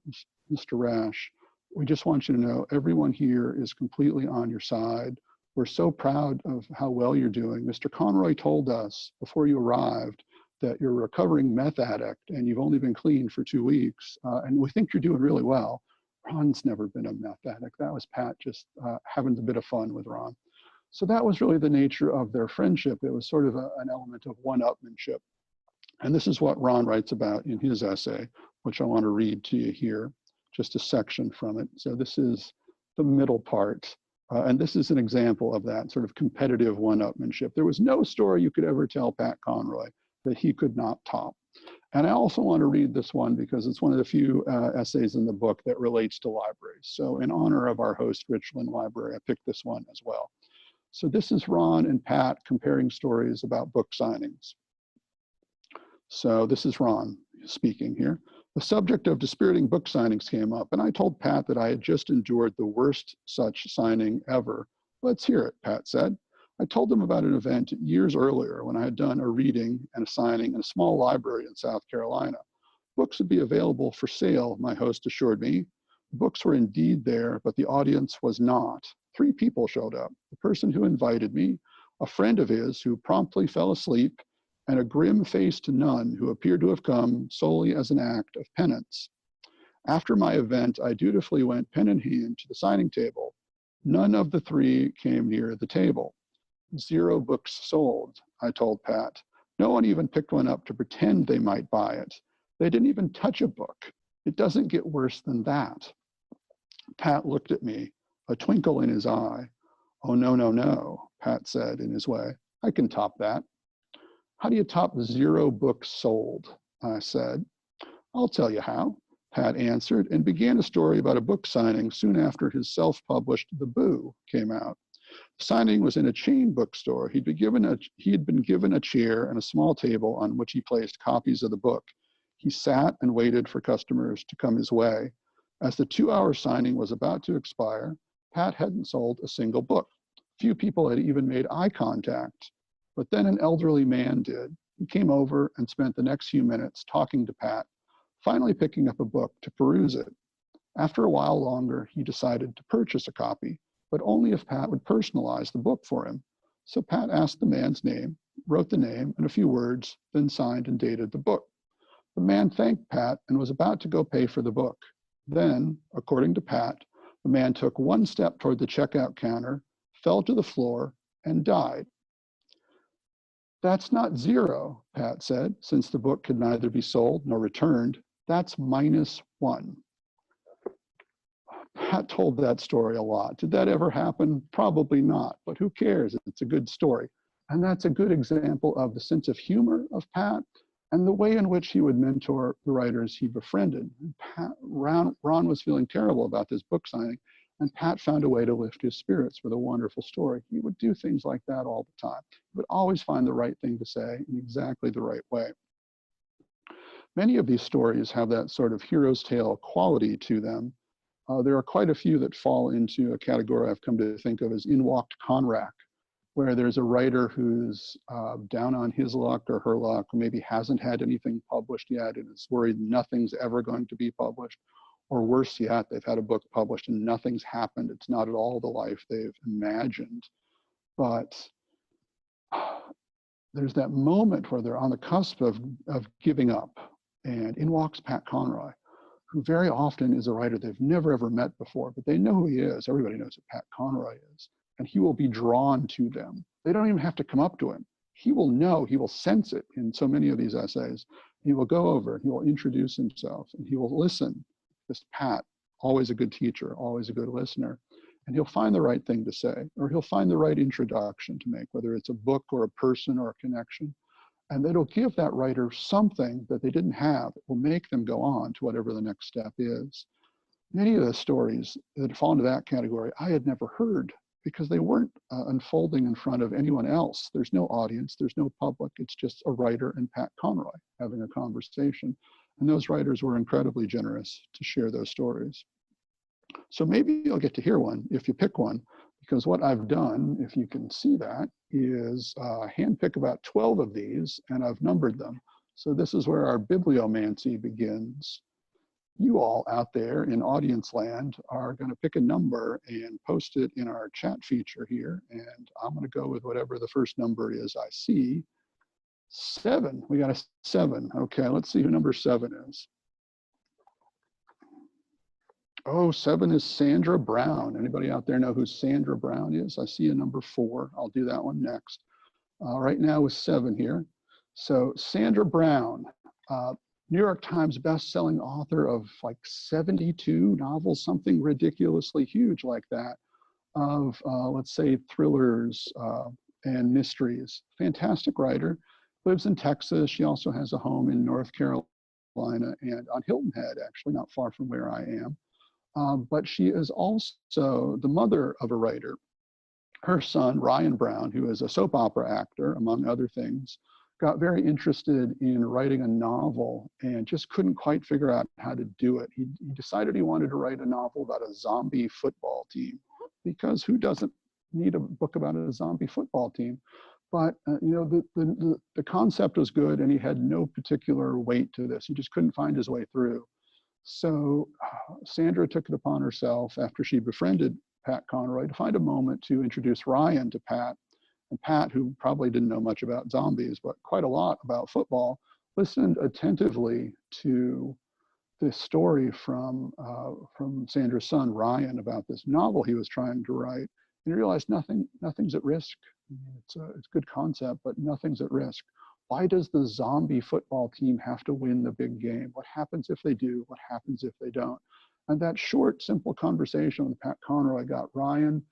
"Mr. Rash, we just want you to know everyone here is completely on your side. We're so proud of how well you're doing. Mr. Conroy told us before you arrived that you're a recovering meth addict and you've only been clean for 2 weeks, and we think you're doing really well. Ron's never been a meth addict. That was Pat just having a bit of fun with Ron. So that was really the nature of their friendship. It was sort of an element of one-upmanship. And this is what Ron writes about in his essay, which I want to read to you here, just a section from it. So this is the middle part. And this is an example of that sort of competitive one-upmanship. There was no story you could ever tell Pat Conroy that he could not top. And I also want to read this one because it's one of the few essays in the book that relates to libraries. So in honor of our host, Richland Library, I picked this one as well. So this is Ron and Pat comparing stories about book signings. So this is Ron speaking here. The subject of dispiriting book signings came up, and I told Pat that I had just endured the worst such signing ever. Let's hear it, Pat said. I told them about an event years earlier when I had done a reading and a signing in a small library in South Carolina. Books would be available for sale, my host assured me. Books were indeed there, but the audience was not. 3 people showed up, the person who invited me, a friend of his who promptly fell asleep, and a grim-faced nun who appeared to have come solely as an act of penance. After my event, I dutifully went pen in hand to the signing table. None of the 3 came near the table. 0 books sold, I told Pat. No one even picked one up to pretend they might buy it. They didn't even touch a book. It doesn't get worse than that. Pat looked at me, a twinkle in his eye. Oh, no, no, no, Pat said in his way. I can top that. How do you top 0 books sold? I said. I'll tell you how, Pat answered, and began a story about a book signing soon after his self-published The Boo came out. The signing was in a chain bookstore. He had been given a chair and a small table on which he placed copies of the book. He sat and waited for customers to come his way. As the 2-hour signing was about to expire, Pat hadn't sold a single book. Few people had even made eye contact. But then an elderly man did. He came over and spent the next few minutes talking to Pat, finally picking up a book to peruse it. After a while longer, he decided to purchase a copy, but only if Pat would personalize the book for him. So Pat asked the man's name, wrote the name and a few words, then signed and dated the book. The man thanked Pat and was about to go pay for the book. Then, according to Pat, the man took 1 step toward the checkout counter, fell to the floor, and died. That's not 0, Pat said, since the book could neither be sold nor returned. That's -1. Pat told that story a lot. Did that ever happen? Probably not, but who cares? It's a good story. And that's a good example of the sense of humor of Pat and the way in which he would mentor the writers he befriended. Ron was feeling terrible about this book signing, and Pat found a way to lift his spirits with a wonderful story. He would do things like that all the time. He would always find the right thing to say in exactly the right way. Many of these stories have that sort of hero's tale quality to them. There are quite a few that fall into a category I've come to think of as in-walked Conrack, where there's a writer who's down on his luck or her luck, or maybe hasn't had anything published yet and is worried nothing's ever going to be published. Or worse yet, they've had a book published and nothing's happened. It's not at all the life they've imagined. But there's that moment where they're on the cusp of giving up. And in walks Pat Conroy, who very often is a writer they've never ever met before, but they know who he is. Everybody knows who Pat Conroy is. And he will be drawn to them. They don't even have to come up to him. He will know, he will sense it in so many of these essays. He will go over and he will introduce himself and he will listen. This Pat, always a good teacher, always a good listener. And he'll find the right thing to say, or he'll find the right introduction to make, whether it's a book or a person or a connection. And it'll give that writer something that they didn't have. It will make them go on to whatever the next step is. Many of the stories that fall into that category I had never heard because they weren't unfolding in front of anyone else. There's no audience, there's no public. It's just a writer and Pat Conroy having a conversation. And those writers were incredibly generous to share those stories. So maybe you'll get to hear one if you pick one, because what I've done, if you can see that, is handpick about 12 of these, and I've numbered them. So this is where our bibliomancy begins. You all out there in audience land are going to pick a number and post it in our chat feature here, and I'm going to go with whatever the first number is I see. 7. We got a 7. Okay, let's see who number 7 is. Oh, 7 is Sandra Brown. Anybody out there know who Sandra Brown is? I see a number 4. I'll do that one next. Right now is 7 here. So Sandra Brown, New York Times best-selling author of like 72 novels, something ridiculously huge like that, of let's say thrillers and mysteries. Fantastic writer, lives in Texas. She also has a home in North Carolina and on Hilton Head, actually not far from where I am. But she is also the mother of a writer. Her son, Ryan Brown, who is a soap opera actor, among other things, got very interested in writing a novel and just couldn't quite figure out how to do it. He decided he wanted to write a novel about a zombie football team, because who doesn't need a book about a zombie football team? But you know, the concept was good, and he had no particular weight to this. He just couldn't find his way through. So Sandra took it upon herself, after she befriended Pat Conroy, to find a moment to introduce Ryan to Pat. And Pat, who probably didn't know much about zombies, but quite a lot about football, listened attentively to this story from Sandra's son, Ryan, about this novel he was trying to write. And he realized nothing's at risk. I mean, it's a good concept, but nothing's at risk. Why does the zombie football team have to win the big game? What happens if they do? What happens if they don't? And that short, simple conversation with Pat Conroy got Ryan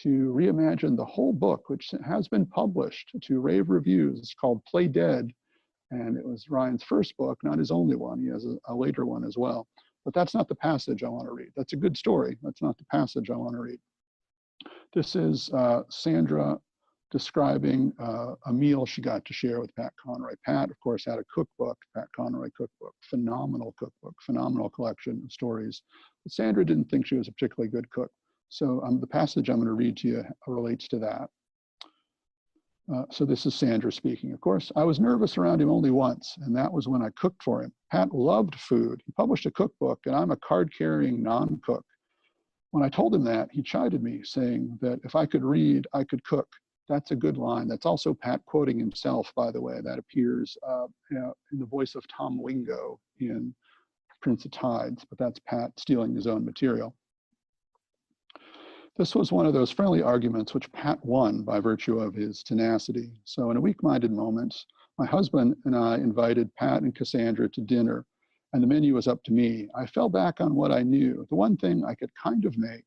to reimagine the whole book, which has been published to rave reviews. It's called Play Dead. And it was Ryan's first book, not his only one. He has a later one as well. But that's not the passage I want to read. That's a good story. That's not the passage I want to read. This is Sandra describing a meal she got to share with Pat Conroy. Pat, of course, had a cookbook, Pat Conroy cookbook, phenomenal cookbook, phenomenal collection of stories. But Sandra didn't think she was a particularly good cook. So the passage I'm going to read to you relates to that. So this is Sandra speaking. Of course, I was nervous around him only once, and that was when I cooked for him. Pat loved food. He published a cookbook, and I'm a card-carrying non-cook. When I told him that, he chided me, saying that if I could read, I could cook. That's a good line. That's also Pat quoting himself, by the way. That appears in the voice of Tom Wingo in Prince of Tides, but that's Pat stealing his own material. This was one of those friendly arguments which Pat won by virtue of his tenacity. So in a weak-minded moment, my husband and I invited Pat and Cassandra to dinner, and the menu was up to me. I fell back on what I knew. The one thing I could kind of make,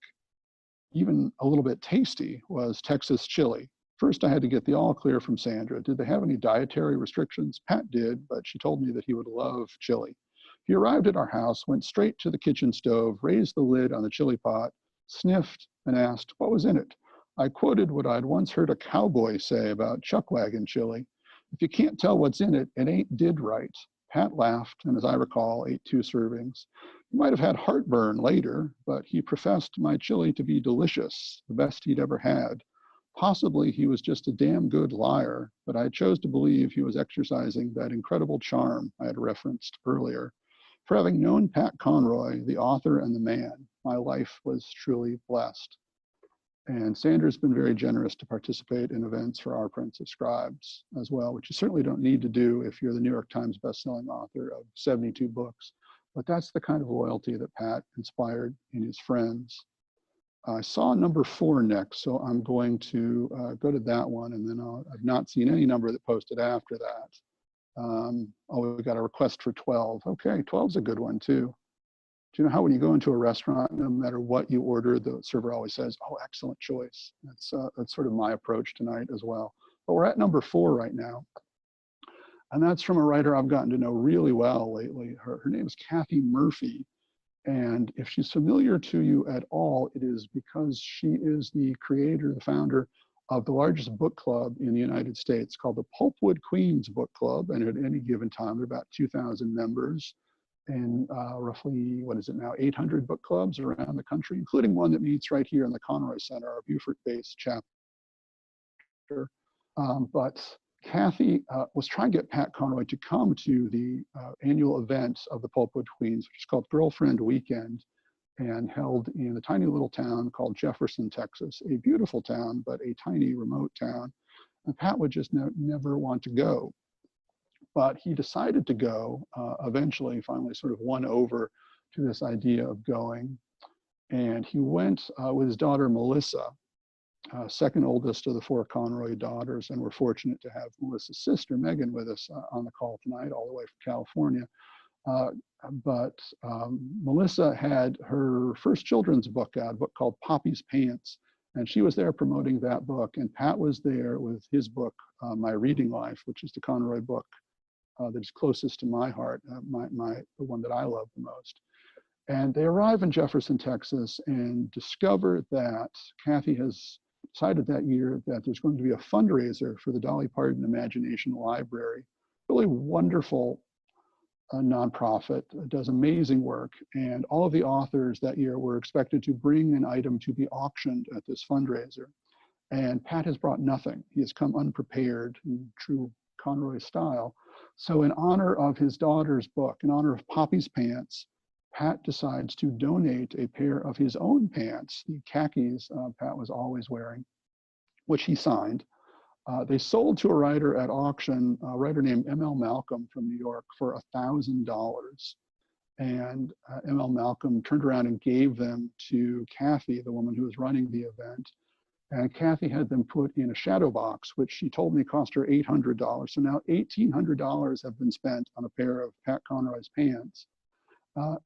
even a little bit tasty, was Texas chili. First, I had to get the all clear from Sandra. Did they have any dietary restrictions? Pat did, but she told me that he would love chili. He arrived at our house, went straight to the kitchen stove, raised the lid on the chili pot, sniffed, and asked what was in it. I quoted what I'd once heard a cowboy say about chuckwagon chili. If you can't tell what's in it, it ain't did right. Pat laughed, and as I recall, ate 2 servings. He might have had heartburn later, but he professed my chili to be delicious, the best he'd ever had. Possibly he was just a damn good liar, but I chose to believe he was exercising that incredible charm I had referenced earlier. For having known Pat Conroy, the author and the man, my life was truly blessed. And Sandra's been very generous to participate in events for Our Prince of Scribes as well, which you certainly don't need to do if you're the New York Times bestselling author of 72 books. But that's the kind of loyalty that Pat inspired in his friends. I saw number 4 next, so I'm going to go to that one, and then I've not seen any number that posted after that. Oh, we got a request for 12. Okay, 12's a good one too. Do you know how when you go into a restaurant, no matter what you order, the server always says, "Oh, excellent choice." That's sort of my approach tonight as well. But we're at number 4 right now, and that's from a writer I've gotten to know really well lately. Her name is Kathy Murphy. And if she's familiar to you at all, it is because she is the creator, the founder of the largest book club in the United States called the Pulpwood Queens Book Club. And at any given time, there are about 2,000 members in roughly, 800 book clubs around the country, including one that meets right here in the Conroy Center, our Beaufort-based chapter. But Kathy was trying to get Pat Conroy to come to the annual event of the Pulpwood Queens, which is called Girlfriend Weekend, and held in a tiny little town called Jefferson, Texas, a beautiful town, but a tiny remote town. And Pat would just never want to go. but he decided to go eventually, finally sort of won over to this idea of going. And he went with his daughter, Melissa, second oldest of the 4 Conroy daughters. And we're fortunate to have Melissa's sister, Megan, with us on the call tonight, all the way from California. But Melissa had her first children's book out, a book called Poppy's Pants. And she was there promoting that book. And Pat was there with his book, My Reading Life, which is the Conroy book that is closest to my heart, the one that I love the most. And they arrive in Jefferson, Texas, and discover that Kathy has decided that year that there's going to be a fundraiser for the Dolly Parton Imagination Library. Really wonderful nonprofit, does amazing work. And all of the authors that year were expected to bring an item to be auctioned at this fundraiser. And Pat has brought nothing. He has come unprepared in true Conroy style. So in honor of his daughter's book, in honor of Poppy's Pants, Pat decides to donate a pair of his own pants, the khakis Pat was always wearing, which he signed. They sold to a writer at auction, a writer named M.L. Malcolm from New York, for $1,000. And M.L. Malcolm turned around and gave them to Kathy, the woman who was running the event. And Kathy had them put in a shadow box, which she told me cost her $800. So now $1,800 have been spent on a pair of Pat Conroy's pants.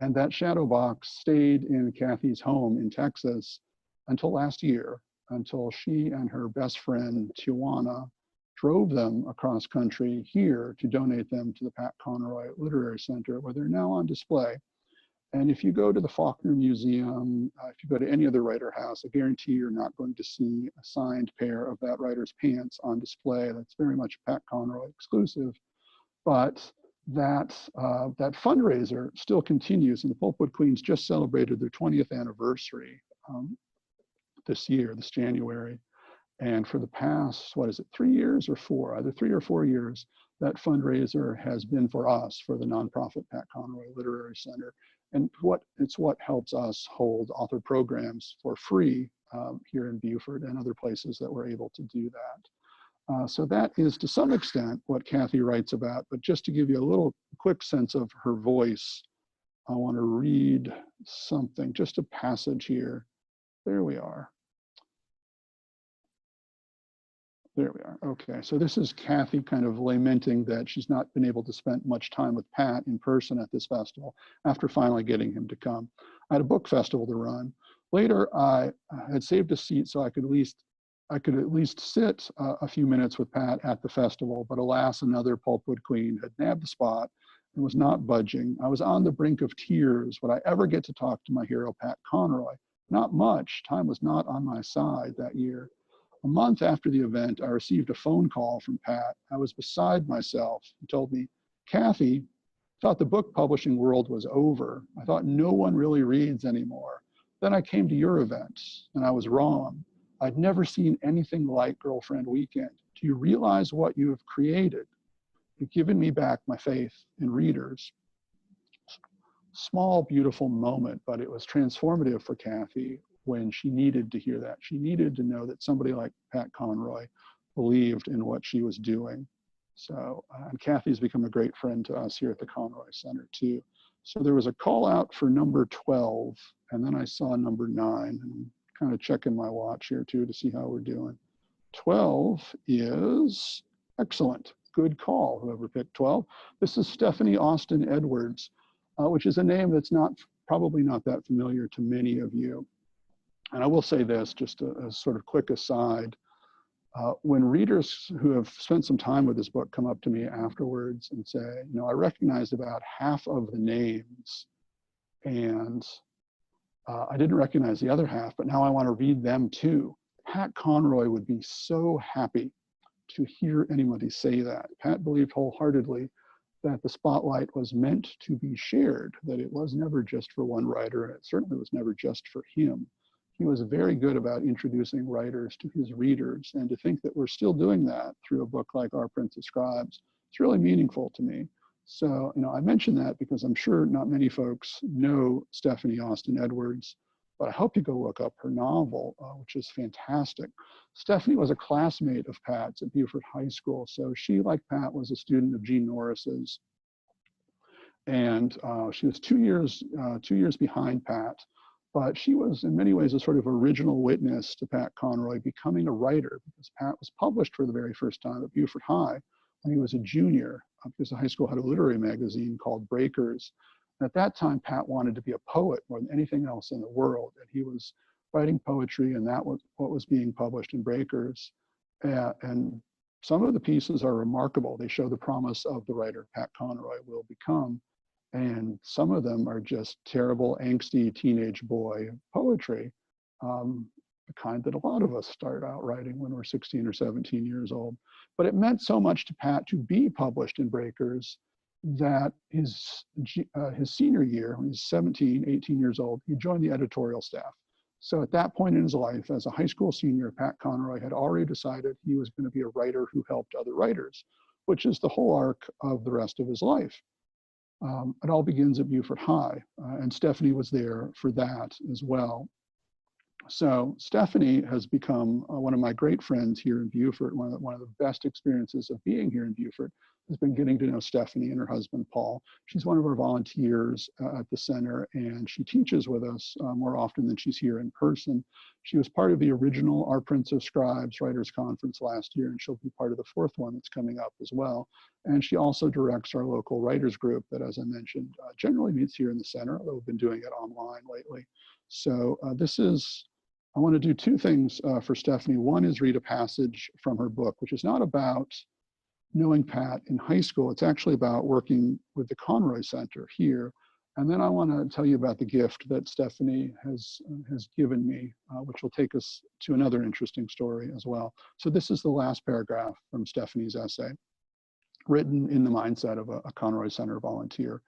And that shadow box stayed in Kathy's home in Texas until last year, until she and her best friend, Tijuana, drove them across country here to donate them to the Pat Conroy Literary Center, where they're now on display. And if you go to the Faulkner Museum, if you go to any other writer house, I guarantee you're not going to see a signed pair of that writer's pants on display. That's very much Pat Conroy exclusive. But that fundraiser still continues, and the Pulpwood Queens just celebrated their 20th anniversary this January. And for the past, 3 years or 4, either 3 or 4 years, that fundraiser has been for us, for the nonprofit Pat Conroy Literary Center. And it's what helps us hold author programs for free here in Beaufort and other places that we're able to do that. So that is to some extent what Kathy writes about, but just to give you a little quick sense of her voice, I want to read something, just a passage here. There we are. There we are. Okay, so this is Kathy kind of lamenting that she's not been able to spend much time with Pat in person at this festival after finally getting him to come. I had a book festival to run. Later, I had saved a seat so I could at least sit a few minutes with Pat at the festival, but alas, another Pulpwood Queen had nabbed the spot and was not budging. I was on the brink of tears. Would I ever get to talk to my hero, Pat Conroy? Not much. Time was not on my side that year. A month after the event, I received a phone call from Pat. I was beside myself. He told me, Kathy, thought the book publishing world was over. I thought no one really reads anymore. Then I came to your event, and I was wrong. I'd never seen anything like Girlfriend Weekend. Do you realize what you have created? You've given me back my faith in readers. Small, beautiful moment, but it was transformative for Kathy when she needed to hear that. She needed to know that somebody like Pat Conroy believed in what she was doing. So, and Kathy's become a great friend to us here at the Conroy Center too. So there was a call out for number 12, and then I saw number 9, and I'm kind of checking my watch here too to see how we're doing. 12 is excellent. Good call, whoever picked 12. This is Stephanie Austin Edwards, which is a name that's probably not that familiar to many of you. And I will say this, just a sort of quick aside. When readers who have spent some time with this book come up to me afterwards and say, I recognized about half of the names, and I didn't recognize the other half, but now I want to read them too. Pat Conroy would be so happy to hear anybody say that. Pat believed wholeheartedly that the spotlight was meant to be shared, that it was never just for one writer, and it certainly was never just for him. He was very good about introducing writers to his readers, and to think that we're still doing that through a book like Our Prince of Scribes, it's really meaningful to me. So, I mention that because I'm sure not many folks know Stephanie Austin Edwards. but I hope you go look up her novel, which is fantastic. Stephanie was a classmate of Pat's at Beaufort High School. So she, like Pat, was a student of Jean Norris's. And she was 2 years behind Pat. But she was in many ways a sort of original witness to Pat Conroy becoming a writer, because Pat was published for the very first time at Beaufort High when he was a junior, because the high school had a literary magazine called Breakers. And at that time, Pat wanted to be a poet more than anything else in the world. And he was writing poetry, and that was what was being published in Breakers. And some of the pieces are remarkable. They show the promise of the writer Pat Conroy will become. And some of them are just terrible, angsty teenage boy poetry, the kind that a lot of us start out writing when we're 16 or 17 years old. But it meant so much to Pat to be published in Breakers that his senior year, when he's 17, 18 years old, he joined the editorial staff. So at that point in his life, as a high school senior, Pat Conroy had already decided he was going to be a writer who helped other writers, which is the whole arc of the rest of his life. It all begins at Beaufort High, and Stephanie was there for that as well. So Stephanie has become one of my great friends here in Beaufort. One of the best experiences of being here in Beaufort has been getting to know Stephanie and her husband, Paul. She's one of our volunteers at the center, and she teaches with us more often than she's here in person. She was part of the original Our Prince of Scribes Writers Conference last year, and she'll be part of the fourth one that's coming up as well. And she also directs our local writers group that, as I mentioned, generally meets here in the center, although we've been doing it online lately. So I want to do two things for Stephanie. One is read a passage from her book, which is not about knowing Pat in high school. It's actually about working with the Conroy Center here. And then I want to tell you about the gift that Stephanie has given me, which will take us to another interesting story as well. So this is the last paragraph from Stephanie's essay, written in the mindset of a Conroy Center volunteer.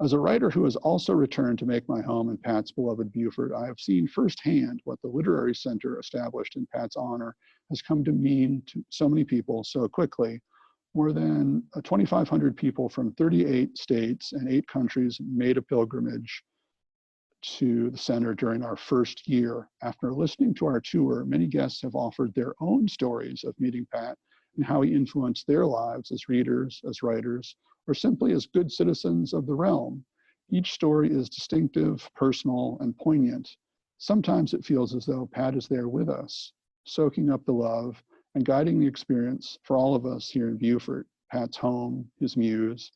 As a writer who has also returned to make my home in Pat's beloved Beaufort, I have seen firsthand what the Literary Center established in Pat's honor has come to mean to so many people so quickly. More than 2,500 people from 38 states and 8 countries made a pilgrimage to the center during our first year. After listening to our tour, many guests have offered their own stories of meeting Pat and how he influenced their lives as readers, as writers, or simply as good citizens of the realm. Each story is distinctive, personal, and poignant. Sometimes it feels as though Pat is there with us, soaking up the love and guiding the experience for all of us here in Beaufort, Pat's home, his muse,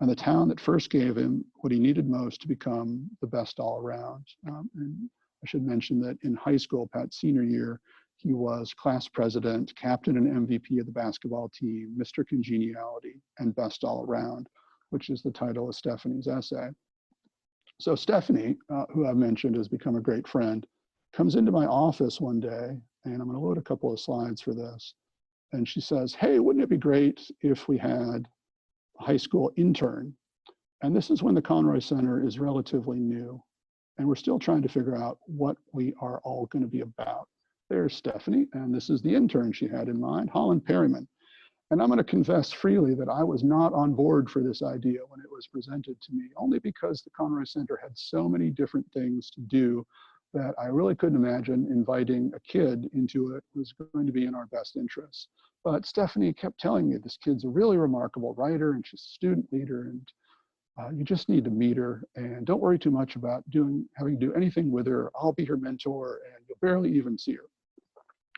and the town that first gave him what he needed most to become the best all around. And I should mention that in high school, Pat's senior year, he was class president, captain and MVP of the basketball team, Mr. Congeniality, and best all around, which is the title of Stephanie's essay. So Stephanie, who I've mentioned has become a great friend, comes into my office one day, and I'm going to load a couple of slides for this. And she says, "Hey, wouldn't it be great if we had a high school intern?" And this is when the Conroy Center is relatively new, and we're still trying to figure out what we are all going to be about. There's Stephanie, and this is the intern she had in mind, Holland Perryman. And I'm going to confess freely that I was not on board for this idea when it was presented to me, only because the Conroy Center had so many different things to do that I really couldn't imagine inviting a kid into it was going to be in our best interests. But Stephanie kept telling me this kid's a really remarkable writer, and she's a student leader, and you just need to meet her, and don't worry too much about having to do anything with her. I'll be her mentor, and you'll barely even see her.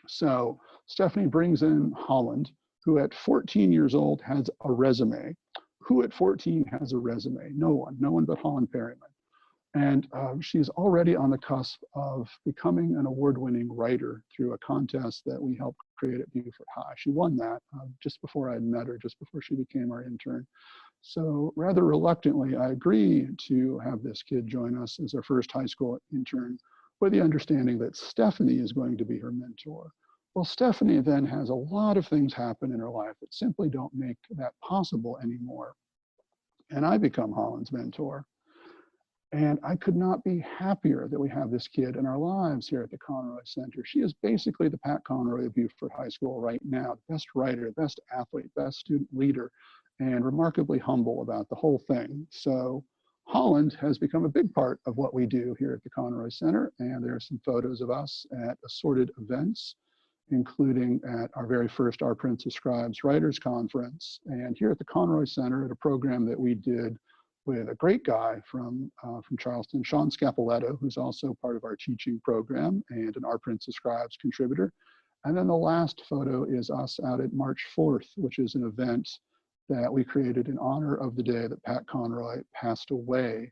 So Stephanie brings in Holland, who at 14 years old has a resume. Who at 14 has a resume? No one but Holland Perryman. And she's already on the cusp of becoming an award-winning writer through a contest that we helped create at Beaufort High. She won that just before I had met her, just before she became our intern. So rather reluctantly, I agreed to have this kid join us as our first high school intern, with the understanding that Stephanie is going to be her mentor. Well, Stephanie then has a lot of things happen in her life that simply don't make that possible anymore. And I become Holland's mentor. And I could not be happier that we have this kid in our lives here at the Conroy Center. She is basically the Pat Conroy of Beaufort High School right now, best writer, best athlete, best student leader, and remarkably humble about the whole thing. So Holland has become a big part of what we do here at the Conroy Center, and there are some photos of us at assorted events, including at our very first Our Prince of Scribes Writers Conference, and here at the Conroy Center at a program that we did with a great guy from Charleston, Sean Scapoletto, who's also part of our teaching program and an Our Prince of Scribes contributor. And then the last photo is us out at March 4th, which is an event that we created in honor of the day that Pat Conroy passed away.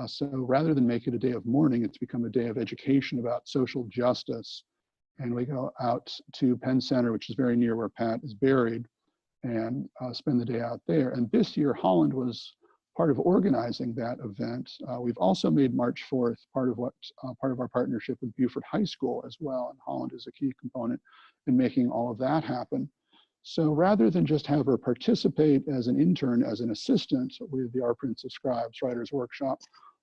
So rather than make it a day of mourning, it's become a day of education about social justice. And we go out to Penn Center, which is very near where Pat is buried, and spend the day out there. And this year, Holland was part of organizing that event. We've also made March 4th part of our partnership with Beaufort High School as well, and Holland is a key component in making all of that happen. So rather than just have her participate as an intern, as an assistant with the Our Prince of Scribes Writers Workshop,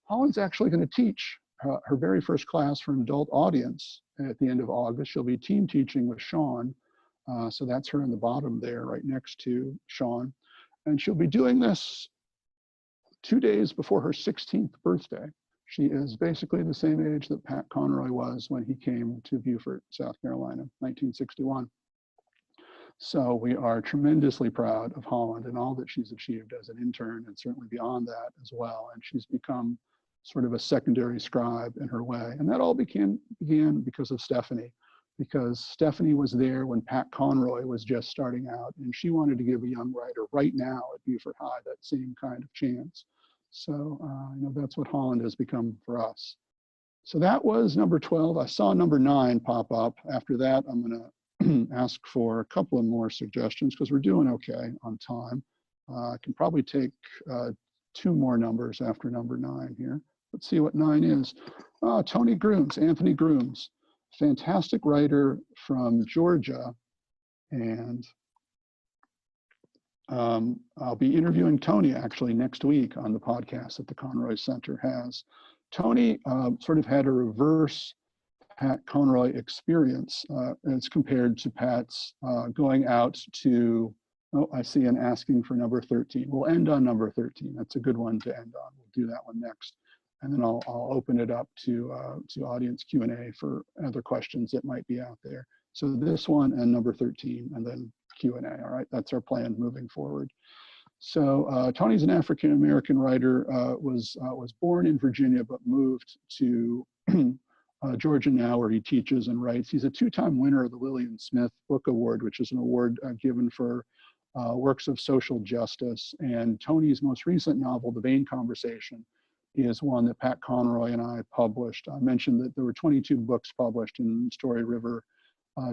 Holland's actually going to teach her very first class for an adult audience at the end of August. She'll be team teaching with Sean. So that's her in the bottom there, right next to Sean. And she'll be doing this 2 days before her 16th birthday. She is basically the same age that Pat Conroy was when he came to Beaufort, South Carolina, 1961. So we are tremendously proud of Holland and all that she's achieved as an intern, and certainly beyond that as well. And she's become sort of a secondary scribe in her way. And that all began because of Stephanie, because Stephanie was there when Pat Conroy was just starting out, and she wanted to give a young writer right now at Beaufort High that same kind of chance. So that's what Holland has become for us. So that was number 12. I saw number 9 pop up. After that, I'm going to ask for a couple of more suggestions because we're doing okay on time. I can probably take 2 more numbers after number 9 here. Let's see what 9 is. Tony Grooms, Anthony Grooms, fantastic writer from Georgia. And I'll be interviewing Tony actually next week on the podcast that the Conroy Center has. Tony sort of had a reverse Pat Conroy experience as compared to Pat's going out to, I see an asking for number 13. We'll end on number 13. That's a good one to end on. We'll do that one next. And then I'll open it up to audience Q&A for other questions that might be out there. So this one and number 13, and then Q&A, all right? That's our plan moving forward. So Tony's an African-American writer, was born in Virginia, but moved to Georgia now, where he teaches and writes. He's a 2-time winner of the Lillian Smith Book Award, which is an award given for works of social justice. And Tony's most recent novel, The Vain Conversation, is one that Pat Conroy and I published. I mentioned that there were 22 books published in Story River.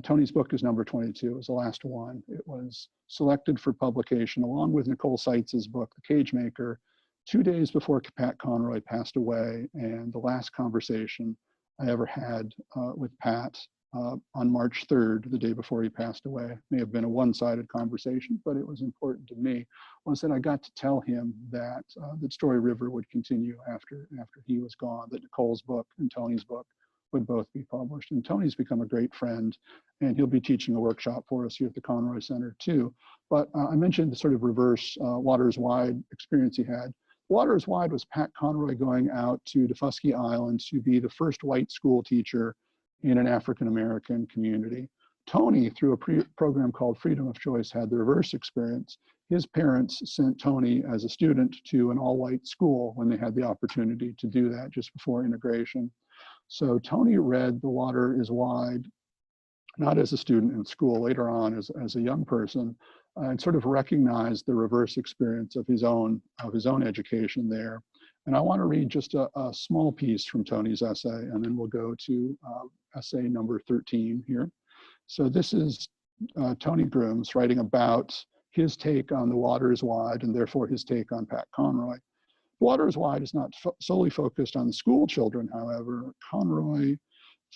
Tony's book is number 22. It was the last one. It was selected for publication along with Nicole Seitz's book, The Cage Maker, 2 days before Pat Conroy passed away, and the last conversation I ever had with Pat on March 3rd, the day before he passed away. May have been a one-sided conversation, but it was important to me, was that I got to tell him that that Story River would continue after he was gone, that Nicole's book and Tony's book would both be published. And Tony's become a great friend, and he'll be teaching a workshop for us here at the Conroy Center too. But I mentioned the sort of reverse Waters Wide experience he had. Waters Wide was Pat Conroy going out to Daufuskie Island to be the first white school teacher in an African-American community. Tony, through a program called Freedom of Choice, had the reverse experience. His parents sent Tony as a student to an all-white school when they had the opportunity to do that just before integration. So Tony read The Water is Wide, not as a student in school, later on as a young person, and sort of recognized the reverse experience of his own education there. And I want to read just a small piece from Tony's essay, and then we'll go to essay number 13 here. So this is Tony Grooms writing about his take on The Water is Wide, and therefore his take on Pat Conroy. Water is Wide is not solely focused on the school children, however. Conroy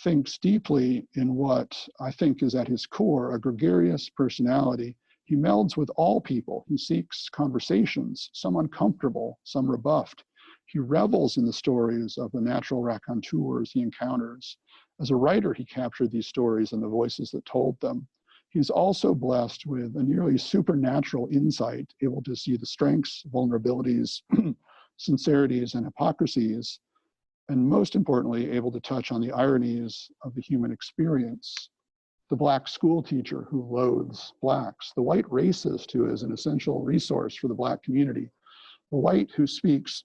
thinks deeply in what I think is at his core a gregarious personality. He melds with all people. He seeks conversations, some uncomfortable, some rebuffed. He revels in the stories of the natural raconteurs he encounters. As a writer, he captured these stories and the voices that told them. He's also blessed with a nearly supernatural insight, able to see the strengths, vulnerabilities, sincerities and hypocrisies, and most importantly, able to touch on the ironies of the human experience. The Black school teacher who loathes Blacks, the white racist who is an essential resource for the Black community, the white who speaks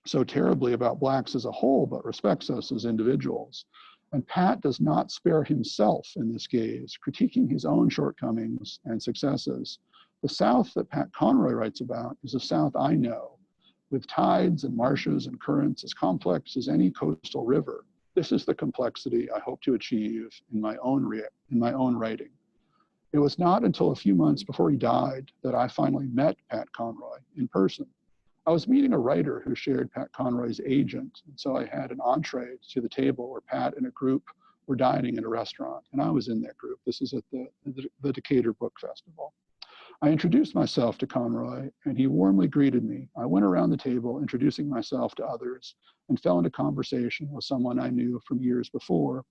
so terribly about Blacks as a whole, but respects us as individuals. And Pat does not spare himself in this gaze, critiquing his own shortcomings and successes. The South that Pat Conroy writes about is a South I know, with tides and marshes and currents as complex as any coastal river. This is the complexity I hope to achieve in my own writing. It was not until a few months before he died that I finally met Pat Conroy in person. I was meeting a writer who shared Pat Conroy's agent, and so I had an entree to the table where Pat and a group were dining in a restaurant, and I was in that group. This is at the Decatur Book Festival. I introduced myself to Conroy, and he warmly greeted me. I went around the table introducing myself to others and fell into conversation with someone I knew from years before.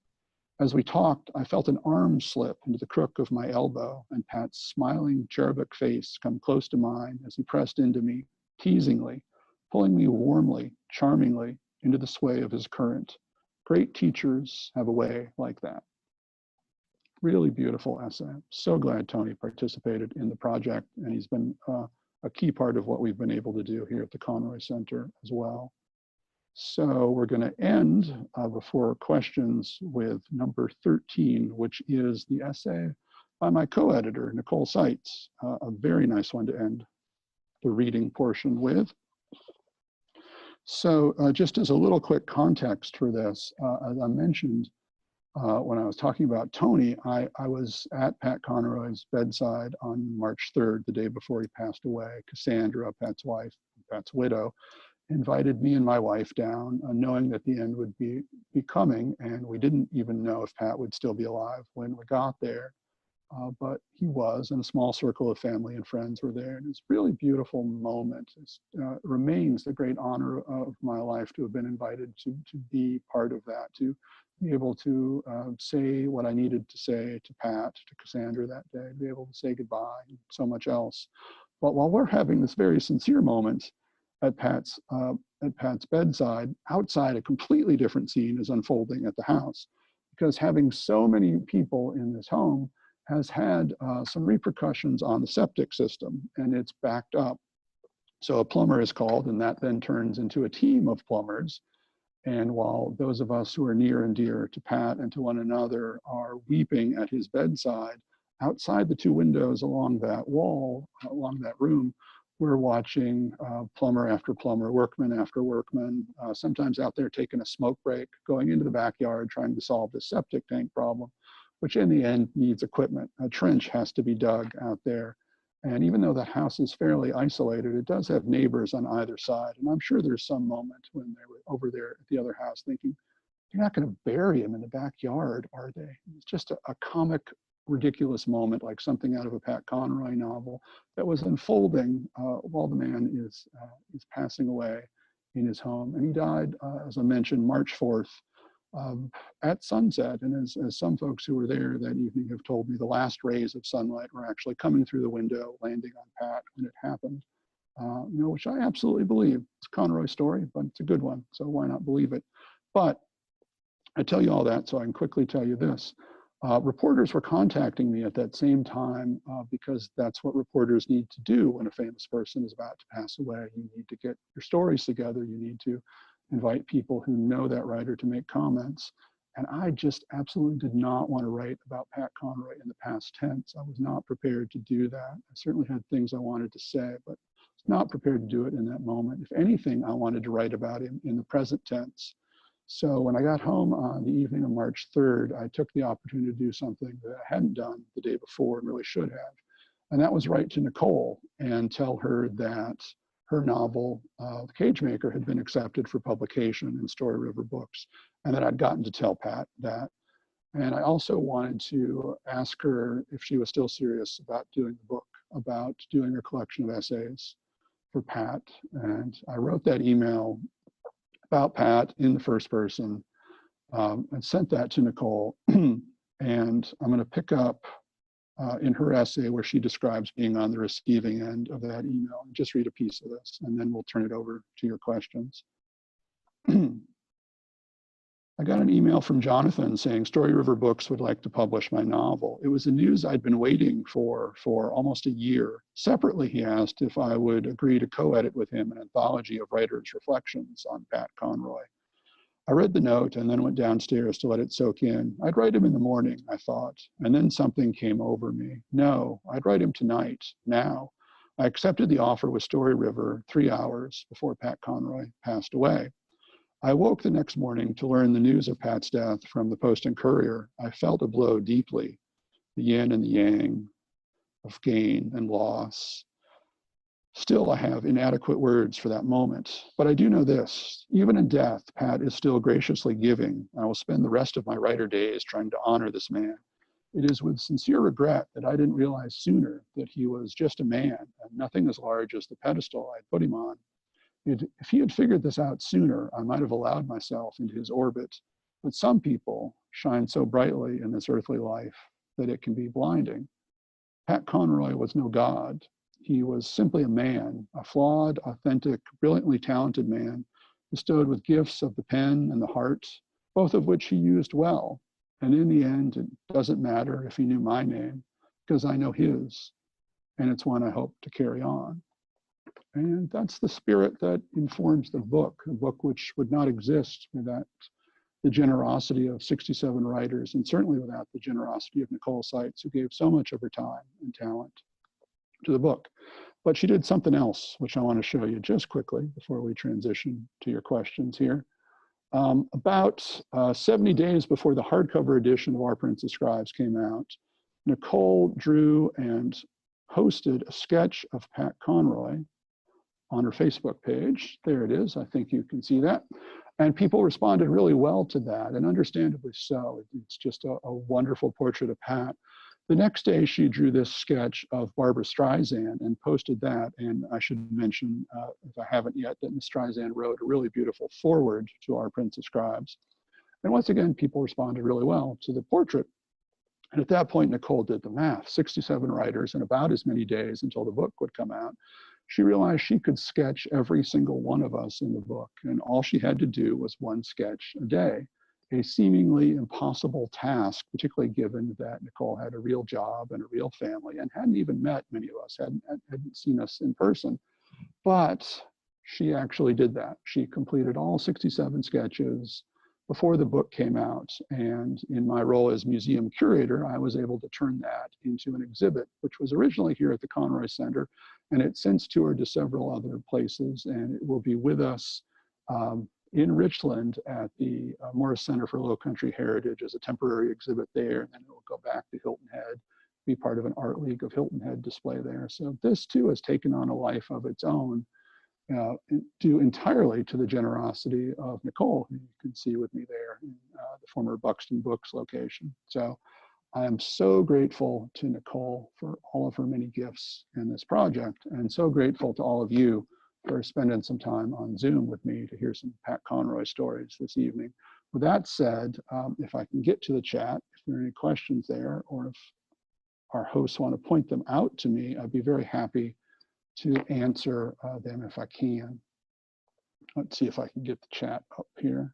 As we talked, I felt an arm slip into the crook of my elbow and Pat's smiling cherubic face come close to mine as he pressed into me, teasingly, pulling me warmly, charmingly into the sway of his current. Great teachers have a way like that. Really beautiful essay. So glad Tony participated in the project, and he's been a key part of what we've been able to do here at the Conroy Center as well. So we're going to end before questions with number 13, which is the essay by my co-editor, Nicole Seitz, a very nice one to end the reading portion with. So just as a little quick context for this, as I mentioned when I was talking about Tony, I was at Pat Conroy's bedside on March 3rd, the day before he passed away. Cassandra, Pat's wife, Pat's widow, invited me and my wife down, knowing that the end would be coming, and we didn't even know if Pat would still be alive when we got there. But he was, and a small circle of family and friends were there. And it's a really beautiful moment. It remains the great honor of my life to have been invited to be part of that, to be able to say what I needed to say to Pat, to Cassandra that day, be able to say goodbye, and so much else. But while we're having this very sincere moment at Pat's bedside, outside a completely different scene is unfolding at the house, because having so many people in this home has had some repercussions on the septic system, and it's backed up. So a plumber is called, and that then turns into a team of plumbers. And while those of us who are near and dear to Pat and to one another are weeping at his bedside, outside the two windows along that wall, along that room, we're watching plumber after plumber, workman after workman, sometimes out there taking a smoke break, going into the backyard, trying to solve the septic tank problem, which in the end needs equipment. A trench has to be dug out there. And even though the house is fairly isolated, it does have neighbors on either side. And I'm sure there's some moment when they were over there at the other house thinking, you're not going to bury him in the backyard, are they? It's just a comic, ridiculous moment, like something out of a Pat Conroy novel that was unfolding while the man is passing away in his home. And he died, as I mentioned, March 4th. At sunset, and as some folks who were there that evening have told me, the last rays of sunlight were actually coming through the window, landing on Pat when it happened, which I absolutely believe. It's a Conroy story, but it's a good one, so why not believe it? But I tell you all that so I can quickly tell you this. Reporters were contacting me at that same time because that's what reporters need to do when a famous person is about to pass away. You need to get your stories together. You need to invite people who know that writer to make comments. And I just absolutely did not want to write about Pat Conroy in the past tense. I was not prepared to do that. I certainly had things I wanted to say, but I was not prepared to do it in that moment. If anything, I wanted to write about him in the present tense. So when I got home on the evening of March 3rd, I took the opportunity to do something that I hadn't done the day before and really should have. And that was write to Nicole and tell her that her novel, The Cage Maker, had been accepted for publication in Story River Books, and that I'd gotten to tell Pat that. And I also wanted to ask her if she was still serious about doing the book, about doing her collection of essays for Pat. And I wrote that email about Pat in the first person and sent that to Nicole. And I'm going to pick up in her essay where she describes being on the receiving end of that email. Just read a piece of this, and then we'll turn it over to your questions. I got an email from Jonathan saying Story River Books would like to publish my novel. It was the news I'd been waiting for almost a year. Separately, he asked if I would agree to co-edit with him an anthology of writers' reflections on Pat Conroy. I read the note and then went downstairs to let it soak in. I'd write him in the morning, I thought, and then something came over me. No, I'd write him tonight, now. I accepted the offer with Story River 3 hours before Pat Conroy passed away. I woke the next morning to learn the news of Pat's death from the Post and Courier. I felt a blow deeply, the yin and the yang of gain and loss. Still, I have inadequate words for that moment, but I do know this. Even in death, Pat is still graciously giving. I will spend the rest of my writer days trying to honor this man. It is with sincere regret that I didn't realize sooner that he was just a man and nothing as large as the pedestal I'd put him on. If he had figured this out sooner, I might have allowed myself into his orbit. But some people shine so brightly in this earthly life that it can be blinding. Pat Conroy was no god. He was simply a man, a flawed, authentic, brilliantly talented man, bestowed with gifts of the pen and the heart, both of which he used well. And in the end, it doesn't matter if he knew my name, because I know his, and it's one I hope to carry on. And that's the spirit that informs the book, a book which would not exist without the generosity of 67 writers, and certainly without the generosity of Nicole Seitz, who gave so much of her time and talent to the book. But she did something else, which I want to show you just quickly before we transition to your questions here. About 70 days before the hardcover edition of Our Prince of Scribes came out, Nicole drew and posted a sketch of Pat Conroy on her Facebook page. There it is. I think you can see that. And people responded really well to that, and understandably so. It's just a wonderful portrait of Pat. The next day, she drew this sketch of Barbra Streisand and posted that. And I should mention, if I haven't yet, that Ms. Streisand wrote a really beautiful foreword to Our Prince of Scribes. And once again, people responded really well to the portrait. And at that point, Nicole did the math, 67 writers in about as many days until the book would come out. She realized she could sketch every single one of us in the book, and all she had to do was one sketch a day, a seemingly impossible task, particularly given that Nicole had a real job and a real family and hadn't even met many of us, hadn't seen us in person. But she actually did that. She completed all 67 sketches before the book came out. And in my role as museum curator, I was able to turn that into an exhibit, which was originally here at the Conroy Center. And it's since toured to several other places, and it will be with us in Richland at the Morris Center for Lowcountry Heritage as a temporary exhibit there. And then it will go back to Hilton Head, be part of an Art League of Hilton Head display there. So this too has taken on a life of its own, due entirely to the generosity of Nicole, who you can see with me there in the former Buxton Books location. So I am so grateful to Nicole for all of her many gifts in this project, and so grateful to all of you for spending some time on Zoom with me to hear some Pat Conroy stories this evening. With that said, if I can get to the chat, if there are any questions there, or if our hosts want to point them out to me, I'd be very happy to answer them if I can. Let's see if I can get the chat up here.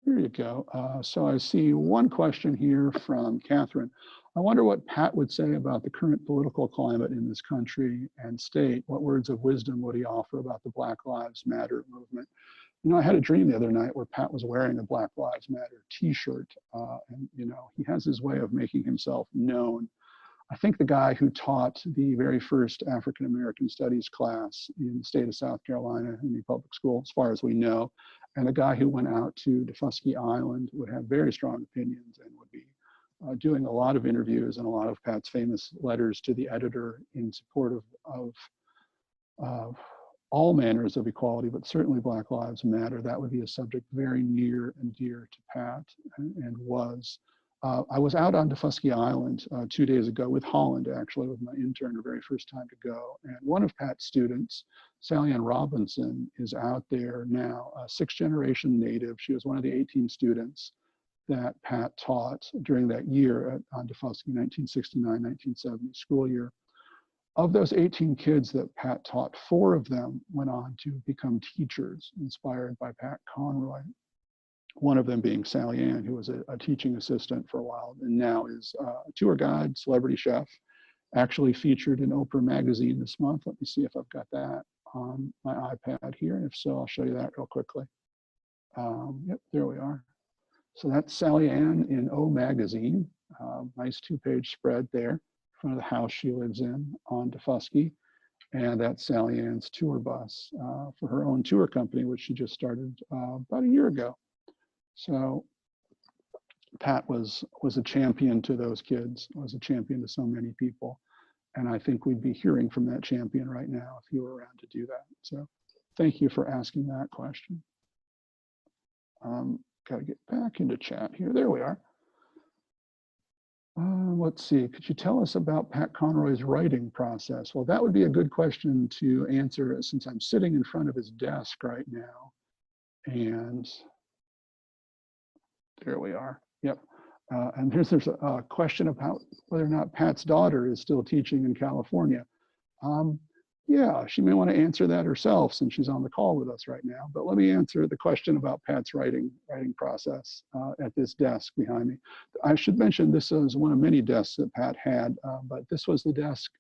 Here you go. So I see one question here from Catherine. I wonder what Pat would say about the current political climate in this country and state. What words of wisdom would he offer about the Black Lives Matter movement? You know, I had a dream the other night where Pat was wearing a Black Lives Matter t-shirt. And, you know, he has his way of making himself known. I think the guy who taught the very first African-American studies class in the state of South Carolina in the public school, as far as we know, and the guy who went out to Defusky Island would have very strong opinions and would be doing a lot of interviews and a lot of Pat's famous letters to the editor in support of all manners of equality, but certainly Black Lives Matter. That would be a subject very near and dear to Pat, and was. I was out on Defusky Island 2 days ago with Holland, actually, with my intern, the very first time to go. And one of Pat's students, Sally Ann Robinson, is out there now, a 6th generation native. She was one of the 18 students that Pat taught during that year on Defusky 1969-1970 school year. Of those 18 kids that Pat taught, 4 of them went on to become teachers inspired by Pat Conroy. One of them being Sally Ann, who was a teaching assistant for a while and now is a tour guide, celebrity chef, actually featured in Oprah magazine this month. Let me see if I've got that on my iPad here. And if so, I'll show you that real quickly. Yep, there we are. So that's Sally Ann in O magazine. Nice 2-page spread there in front of the house she lives in on Defusky. And that's Sally Ann's tour bus for her own tour company, which she just started about a year ago. So Pat was a champion to those kids, was a champion to so many people. And I think we'd be hearing from that champion right now if you were around to do that. So thank you for asking that question. Got to get back into chat here. There we are. Let's see. Could you tell us about Pat Conroy's writing process? Well, that would be a good question to answer since I'm sitting in front of his desk right now. And there we are. Yep. And there's a question about whether or not Pat's daughter is still teaching in California. Yeah, she may want to answer that herself since she's on the call with us right now. But let me answer the question about Pat's writing process at this desk behind me. I should mention this is one of many desks that Pat had, but this was the desk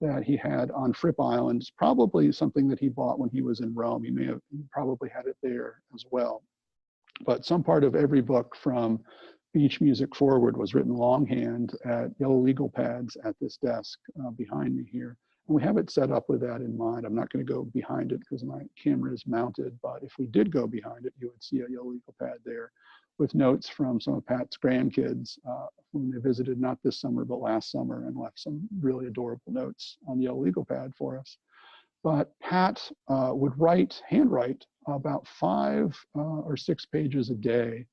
that he had on Fripp Island. It's probably something that he bought when he was in Rome. He probably had it there as well. But some part of every book from Beach Music forward was written longhand at yellow legal pads at this desk behind me here. And we have it set up with that in mind. I'm not going to go behind it because my camera is mounted, but if we did go behind it, you would see a yellow legal pad there with notes from some of Pat's grandkids whom they visited not this summer, but last summer, and left some really adorable notes on the yellow legal pad for us. But Pat would handwrite about 5 or 6 pages a day.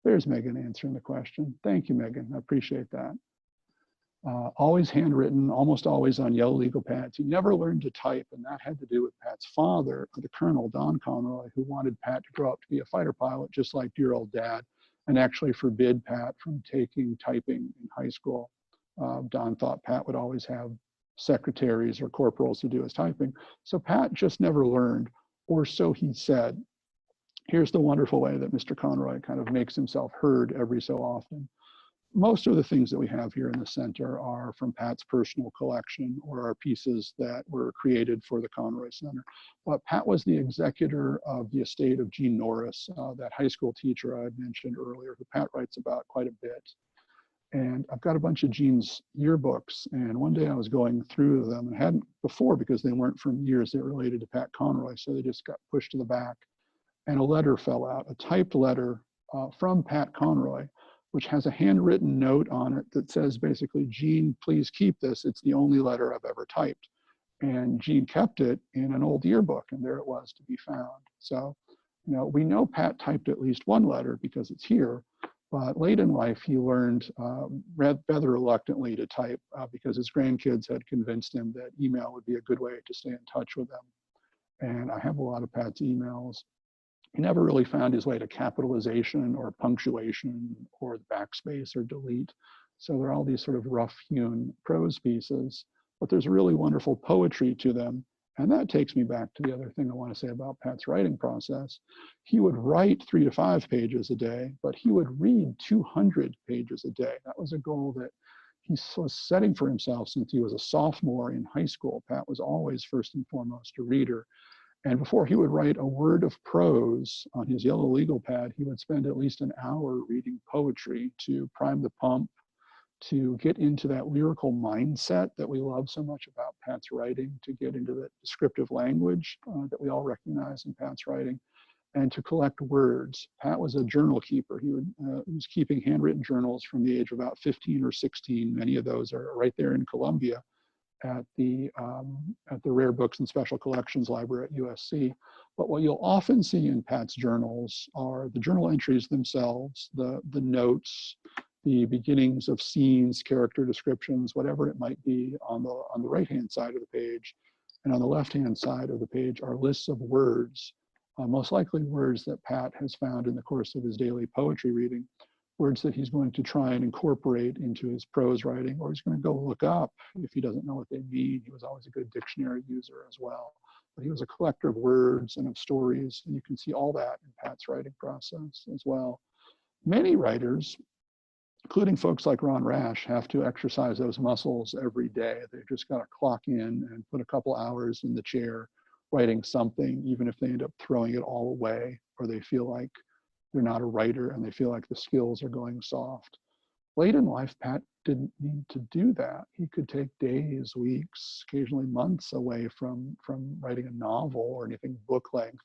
There's Megan answering the question. Thank you, Megan. I appreciate that. Always handwritten, almost always on yellow legal pads. He never learned to type, and that had to do with Pat's father, the Colonel, Don Conroy, who wanted Pat to grow up to be a fighter pilot, just like dear old dad, and actually forbid Pat from taking typing in high school. Don thought Pat would always have secretaries or corporals to do his typing. So Pat just never learned, or so he said. Here's the wonderful way that Mr. Conroy kind of makes himself heard every so often. Most of the things that we have here in the center are from Pat's personal collection or are pieces that were created for the Conroy Center. But Pat was the executor of the estate of Jean Norris, that high school teacher I had mentioned earlier, who Pat writes about quite a bit. And I've got a bunch of Jean's yearbooks, and one day I was going through them, and hadn't before because they weren't from years that related to Pat Conroy, so they just got pushed to the back. And a letter fell out, a typed letter from Pat Conroy, which has a handwritten note on it that says basically, Jean, please keep this. It's the only letter I've ever typed. And Jean kept it in an old yearbook, and there it was to be found. So, we know Pat typed at least one letter because it's here, but late in life, he learned rather reluctantly to type because his grandkids had convinced him that email would be a good way to stay in touch with them. And I have a lot of Pat's emails. He never really found his way to capitalization or punctuation or the backspace or delete. So there are all these sort of rough-hewn prose pieces, but there's really wonderful poetry to them. And that takes me back to the other thing I want to say about Pat's writing process. He would write 3 to 5 pages a day, but he would read 200 pages a day. That was a goal that he was setting for himself since he was a sophomore in high school. Pat was always first and foremost a reader. And before he would write a word of prose on his yellow legal pad, he would spend at least an hour reading poetry to prime the pump, to get into that lyrical mindset that we love so much about Pat's writing, to get into that descriptive language that we all recognize in Pat's writing, and to collect words. Pat was a journal keeper. He was keeping handwritten journals from the age of about 15 or 16. Many of those are right there in Columbia at the Rare Books and Special Collections Library at USC. But what you'll often see in Pat's journals are the journal entries themselves, the notes, the beginnings of scenes, character descriptions, whatever it might be on the right-hand side of the page. And on the left-hand side of the page are lists of words, most likely words that Pat has found in the course of his daily poetry reading. words that he's going to try and incorporate into his prose writing, or he's going to go look up if he doesn't know what they mean. He was always a good dictionary user as well. But he was a collector of words and of stories, and you can see all that in Pat's writing process as well. Many writers, including folks like Ron Rash, have to exercise those muscles every day. They've just got to clock in and put a couple hours in the chair writing something, even if they end up throwing it all away, or they feel like they're not a writer and they feel like the skills are going soft. Late in life, Pat didn't need to do that. He could take days, weeks, occasionally months away from writing a novel or anything book length,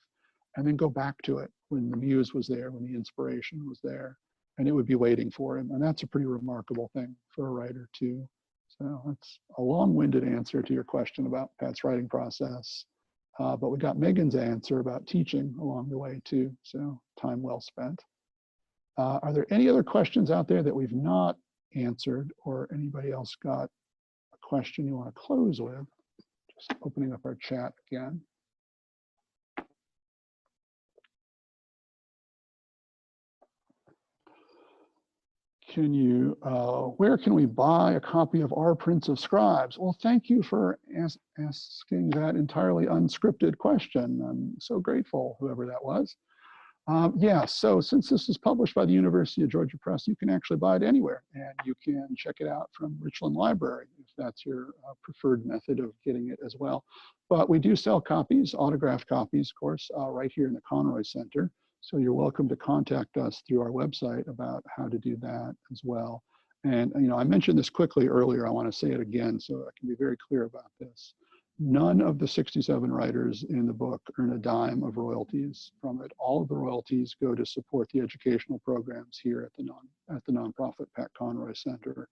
and then go back to it when the muse was there, when the inspiration was there, and it would be waiting for him. And that's a pretty remarkable thing for a writer too. So that's a long-winded answer to your question about Pat's writing process. But we got Megan's answer about teaching along the way too, so time well spent. Are there any other questions out there that we've not answered, or anybody else got a question you want to close with? Just opening up our chat again. Can you, where can we buy a copy of Our Prince of Scribes? Well, thank you for asking that entirely unscripted question. I'm so grateful, whoever that was. Yeah, so since this is published by the University of Georgia Press, you can actually buy it anywhere, and you can check it out from Richland Library if that's your preferred method of getting it as well. But we do sell copies, autographed copies, of course, right here in the Conroy Center. So you're welcome to contact us through our website about how to do that as well. And I mentioned this quickly earlier. I want to say it again so I can be very clear about this. None of the 67 writers in the book earn a dime of royalties from it. All of the royalties go to support the educational programs here at the nonprofit Pat Conroy Center.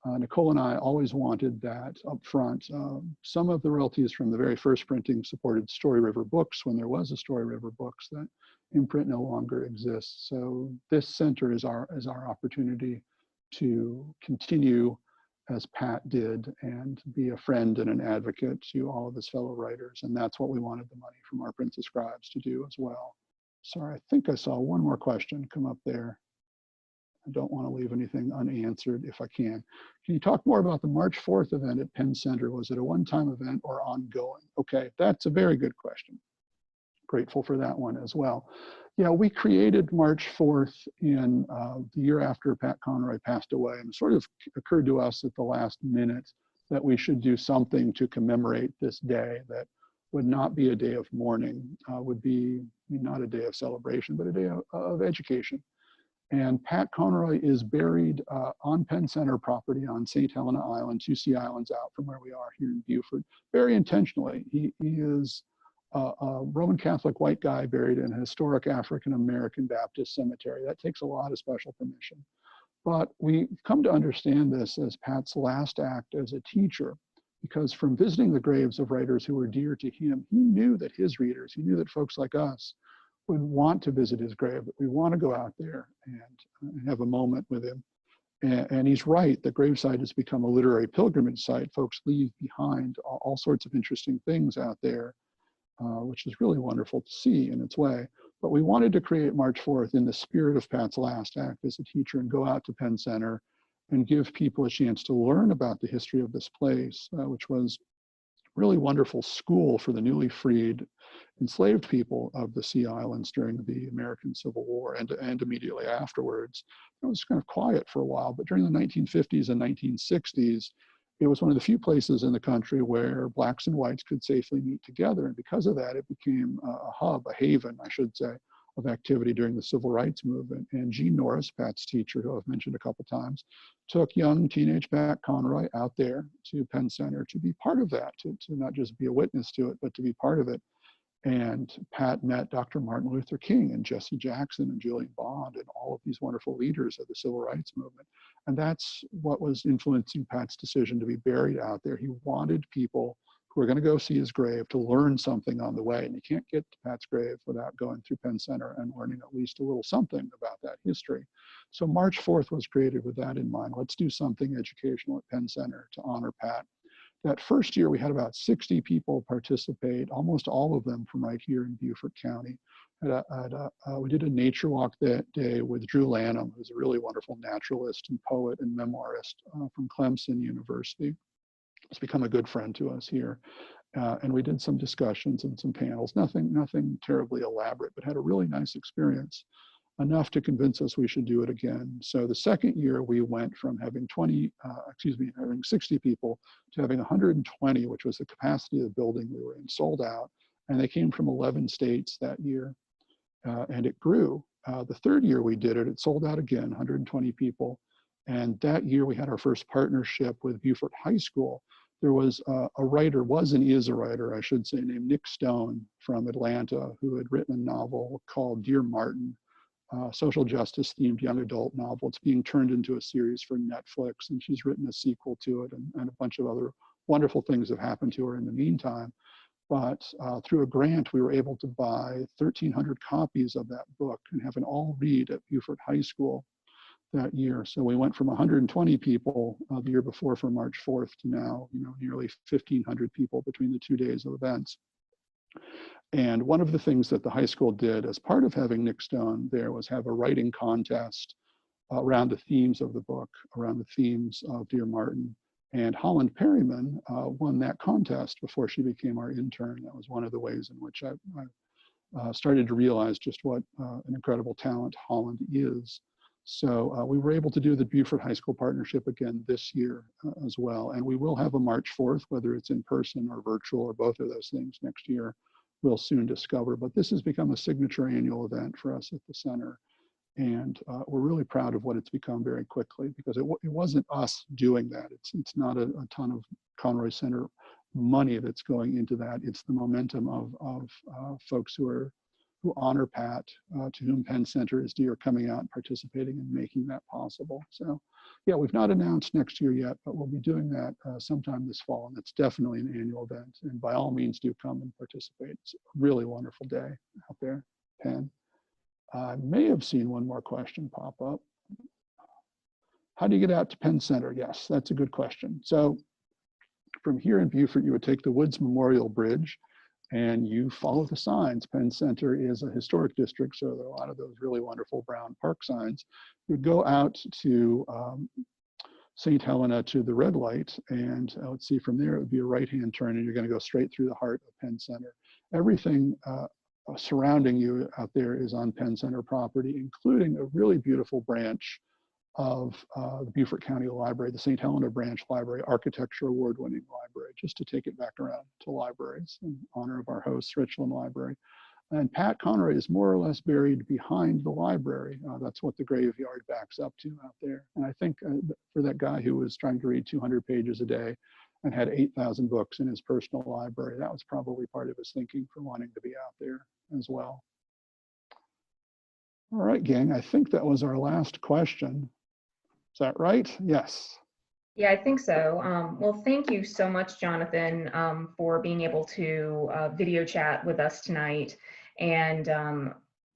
Nicole and I always wanted that up front. Some of the royalties from the very first printing supported Story River Books when there was a Story River Books. That imprint no longer exists. So this center is our opportunity to continue as Pat did and be a friend and an advocate to all of his fellow writers. And that's what we wanted the money from Our Prince of Scribes to do as well. Sorry, I think I saw one more question come up there. I don't want to leave anything unanswered if I can. Can you talk more about the March 4th event at Penn Center? Was it a one-time event or ongoing? Okay, that's a very good question. Grateful for that one as well. Yeah, we created March 4th in the year after Pat Conroy passed away, and it sort of occurred to us at the last minute that we should do something to commemorate this day that would not be a day of mourning, would be not a day of celebration, but a day of education. And Pat Conroy is buried on Penn Center property on St. Helena Island, 2 sea islands out from where we are here in Beaufort, very intentionally. He is a Roman Catholic white guy buried in a historic African-American Baptist cemetery. That takes a lot of special permission. But we come to understand this as Pat's last act as a teacher, because from visiting the graves of writers who were dear to him, he knew that his readers, he knew that folks like us would want to visit his grave, that we want to go out there and have a moment with him. And he's right, the gravesite has become a literary pilgrimage site. Folks leave behind all sorts of interesting things out there, which is really wonderful to see in its way. But we wanted to create March 4th in the spirit of Pat's last act as a teacher and go out to Penn Center and give people a chance to learn about the history of this place, which was really wonderful school for the newly freed enslaved people of the Sea Islands during the American Civil War and immediately afterwards. It was kind of quiet for a while, but during the 1950s and 1960s, it was one of the few places in the country where blacks and whites could safely meet together. And because of that, it became a hub, a haven, I should say, of activity during the civil rights movement. And Jean Norris, Pat's teacher, who I've mentioned a couple times, took young teenage Pat Conroy out there to Penn Center to be part of that, to not just be a witness to it, but to be part of it. And Pat met Dr. Martin Luther King and Jesse Jackson and Julian Bond and all of these wonderful leaders of the civil rights movement. And that's what was influencing Pat's decision to be buried out there. He wanted people who are going to go see his grave to learn something on the way. And you can't get to Pat's grave without going through Penn Center and learning at least a little something about that history. So March 4th was created with that in mind. Let's do something educational at Penn Center to honor Pat. That first year, we had about 60 people participate, almost all of them from right here in Beaufort County. We did a nature walk that day with Drew Lanham, who's a really wonderful naturalist and poet and memoirist from Clemson University. He's become a good friend to us here. And we did some discussions and some panels, nothing terribly elaborate, but had a really nice experience, enough to convince us we should do it again. So the second year we went from having having 60 people to having 120, which was the capacity of the building we were in, sold out. And they came from 11 states that year, and it grew. The third year we did it, it sold out again, 120 people. And that year we had our first partnership with Beaufort High School. There was a writer, was and is a writer, I should say, named Nick Stone from Atlanta, who had written a novel called Dear Martin, social justice themed young adult novel. It's being turned into a series for Netflix, and she's written a sequel to it, and a bunch of other wonderful things have happened to her in the meantime. But through a grant, we were able to buy 1,300 copies of that book and have an all read at Beaufort High School that year. So we went from 120 people the year before for March 4th to now, nearly 1,500 people between the 2 days of events. And one of the things that the high school did as part of having Nick Stone there was have a writing contest around the themes of the book, around the themes of Dear Martin. And Holland Perryman won that contest before she became our intern. That was one of the ways in which I started to realize just what an incredible talent Holland is. So we were able to do the Beaufort High School partnership again this year as well. And we will have a March 4th, whether it's in person or virtual or both of those things next year, we'll soon discover. But this has become a signature annual event for us at the center. And we're really proud of what it's become very quickly, because it wasn't us doing that. It's not a ton of Conroy Center money that's going into that. It's the momentum of folks who honor Pat, to whom Penn Center is dear, coming out and participating and making that possible. So yeah, we've not announced next year yet, but we'll be doing that sometime this fall, and it's definitely an annual event. And by all means, do come and participate. It's a really wonderful day out there, Penn. I may have seen one more question pop up. How do you get out to Penn Center? Yes, that's a good question. So from here in Beaufort, you would take the Woods Memorial Bridge and you follow the signs. Penn Center is a historic district, so there are a lot of those really wonderful brown park signs. You'd go out to St. Helena to the red light, and let's see, from there it would be a right-hand turn, and you're going to go straight through the heart of Penn Center. Everything surrounding you out there is on Penn Center property, including a really beautiful branch of the Beaufort County Library, the St. Helena Branch Library, Architecture Award-winning library, just to take it back around to libraries in honor of our host, Richland Library. And Pat Conroy is more or less buried behind the library. That's what the graveyard backs up to out there. And I think for that guy who was trying to read 200 pages a day and had 8,000 books in his personal library, that was probably part of his thinking for wanting to be out there as well. All right, gang, I think that was our last question. Is that right? Yes. Yeah, I think so. Well, thank you so much, Jonathan, for being able to video chat with us tonight. And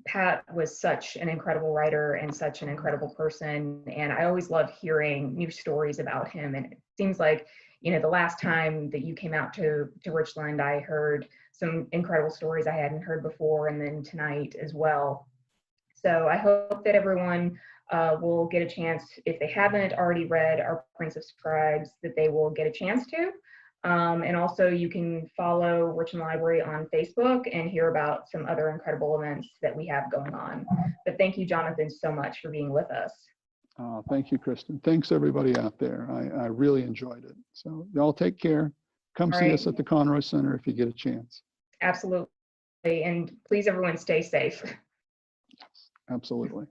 Pat was such an incredible writer and such an incredible person. And I always love hearing new stories about him. And it seems like, the last time that you came out to Richland, I heard some incredible stories I hadn't heard before, and then tonight as well. So I hope that everyone will get a chance, if they haven't already read Our Prince of Scribes, that they will get a chance to. And also you can follow Richland Library on Facebook and hear about some other incredible events that we have going on. But thank you, Jonathan, so much for being with us. Thank you, Kristen. Thanks everybody out there. I really enjoyed it. So y'all take care. Come see us at the Conroy Center if you get a chance. Absolutely. And please, everyone, stay safe. Yes, absolutely.